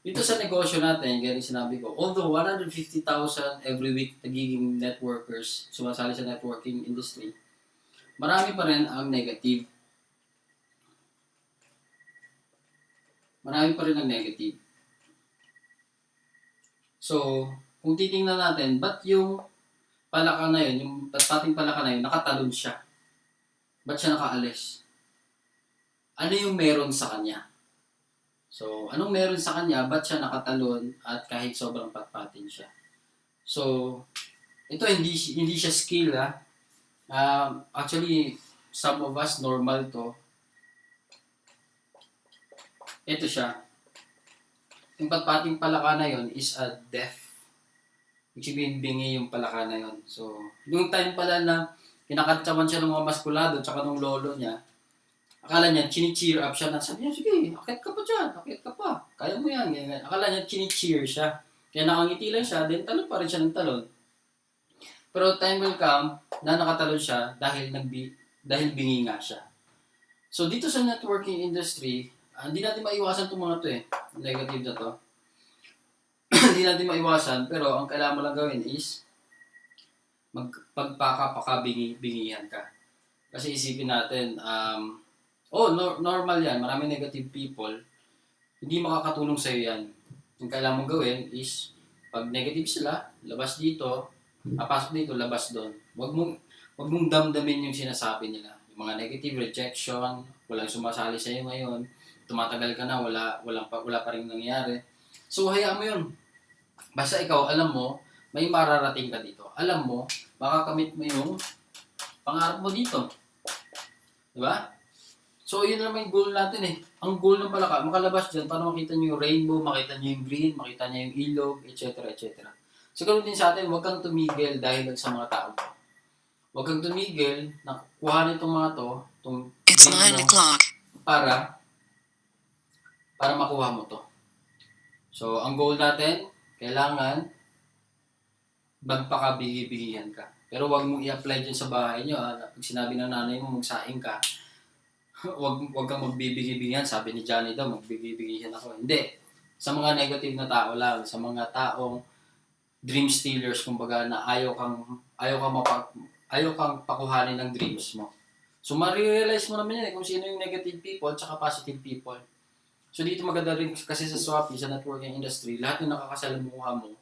Dito sa negosyo natin, gaya sinabi ko, although 150,000 every week nagiging networkers, sumasali sa networking industry, marami pa rin ang negative. Marami pa rin ang negative. So, kung titingnan natin, ba't yung palaka na yun, yung pating palaka na yun, nakatalon siya? Ba't siya nakaalis? Ano yung meron sa kanya? So, anong meron sa kanya? Ba't siya nakatalon at kahit sobrang patpatin siya? So, ito hindi siya skill ha. Actually, some of us normal to. Ito siya. Yung patpating palaka na yon is a death. Ibig sabihin, bingi yung palaka na yon. So, yung time pala na kinakatsawan siya ng mga maskulado tsaka ng lolo niya, akala niya, chini-cheer up siya na sabi niya, sige, akit ka pa dyan, akit ka pa. Kaya mo yan, ganyan. Akala niya, chini-cheer siya. Kaya nakangiti lang siya, then talon pa rin siya ng talon. Pero time will come na nakatalon siya dahil bingi nga siya. So, dito sa networking industry, hindi natin maiwasan itong mga to eh. Negative na to. Hindi natin maiwasan, pero ang kailangan mo lang gawin is pagpaka-bingihan ka. Kasi isipin natin, Normal yan. Maraming negative people. Hindi makakatulong sa'yo yan. Yung kailangan mong gawin is, pag negative sila, labas dito, pasok dito, labas doon. Wag mong damdamin yung sinasabi nila. Yung mga negative rejection, walang sumasali sa'yo ngayon, tumatagal ka na, wala pa rin nangyayari. So, hayaan mo yun. Basta ikaw, alam mo, may mararating ka dito. Alam mo, makakamit mo yung pangarap mo dito. Diba? So, yun naman yung goal natin eh. Ang goal ng palaka, makalabas dyan para makita nyo yung rainbow, makita nyo yung green, makita nyo yung ilog, etc. etc. So, ganoon din sa atin, huwag kang tumigil dahil sa mga tao mo. Huwag kang tumigil na kuhanin itong mga to, itong It's green 9 mo, o'clock. para makuha mo to. So, ang goal natin, kailangan magpakabigi-bigihan ka. Pero huwag mong i-apply dyan sa bahay nyo. Pag sinabi ng nanay mo, magsaing ka, wag kang magbibigay-bigihan. Sabi ni Johnny daw, magbibigay-bigihan ako. Hindi. Sa mga negative na tao lang, sa mga taong dream stealers, kumbaga na ayaw kang pakuhanin ng dreams mo. So, ma-realize mo naman yan kung sino yung negative people at saka positive people. So, dito maganda rin kasi sa Shopee, sa networking industry, lahat ng nakakasalamuha mo,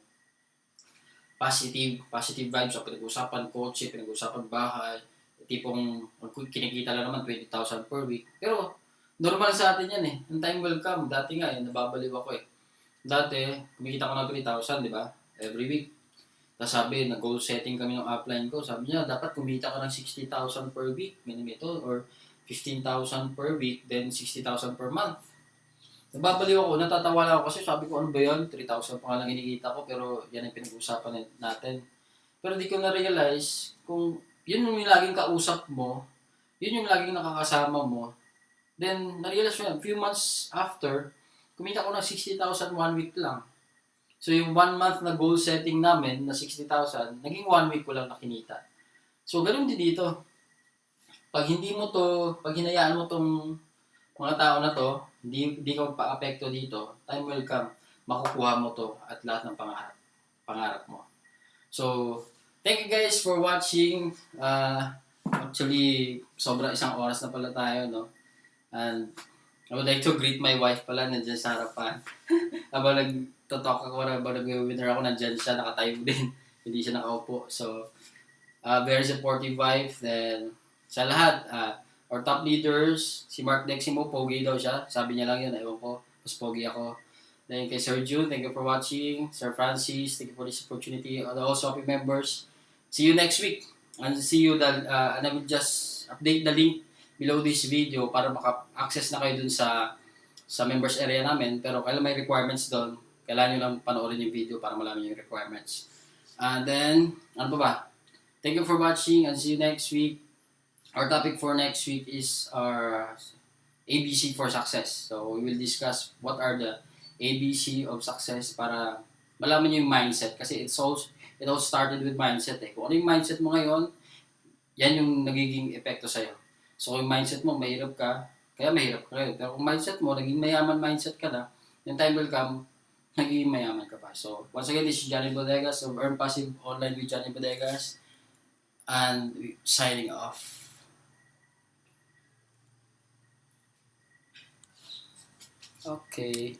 positive vibes. So, pinag-usapan kotse, pinag-usapan bahay, tipong kinikita lang naman 20,000 per week. Pero, normal sa atin yan eh. Ang time will come. Dati nga, nababaliw ako eh. Dati, kumikita ko ng 3,000, di ba? Every week. Tapos sabi, nag-goal setting kami ng upline ko. Sabi niya, dapat kumita ka ng 60,000 per week. Ganito, or 15,000 per week, then 60,000 per month. Nababaliw ako, natatawa lang ako kasi sabi ko, ano ba yun? 3,000 pa nga lang kinikita ko, pero yan ang pinag-uusapan natin. Pero di ko na-realize kung yun yung laging kausap mo, yun yung laging nakakasama mo. Then, na-realize ko yan, few months after, kumita ko ng 60,000 1 week lang. So, yung 1 month na goal setting namin na 60,000, naging 1 week ko lang nakinita. So, ganun din dito. Pag hinayaan mo tong mga tao na to, hindi ka pa-apekto dito, time will come, makukuha mo to at lahat ng pangarap mo. So, thank you guys for watching. Actually, isang oras na pala tayo, no? And I would like to greet my wife pala, nandiyan sa harapan. Habang nagtotalk ako, habang nag-webinar ako, nandiyan siya, nakatayo din. Hindi siya nakaupo. So, very supportive wife. Then, sa lahat, our top leaders, si Mark Deximo, pogi daw siya. Sabi niya lang yun, ewan ko. Mas pogi ako. Then kay Sir June, thank you for watching. Sir Francis, thank you for this opportunity. And all Shopee members, see you next week. And I will just update the link below this video para maka-access na kayo dun sa members area namin. Pero kailan may requirements doon, kailangan nyo lang panoorin yung video para malaman yung requirements. And then, ano pa ba? Thank you for watching and see you next week. Our topic for next week is our ABC for success. So, we will discuss what are the ABC of success para malaman nyo yung mindset. Kasi it all started with mindset eh. Kung ano yung mindset mo ngayon, yan yung nagiging epekto sa'yo. So, kung yung mindset mo, mahirap ka, kaya mahirap ka ngayon. Pero kung mindset mo, naging mayaman mindset ka na, yung time will come, naging mayaman ka pa. So, once again, this is Johnny Bodegas of Earn Passive Online with Johnny Bodegas. And signing off. Okay.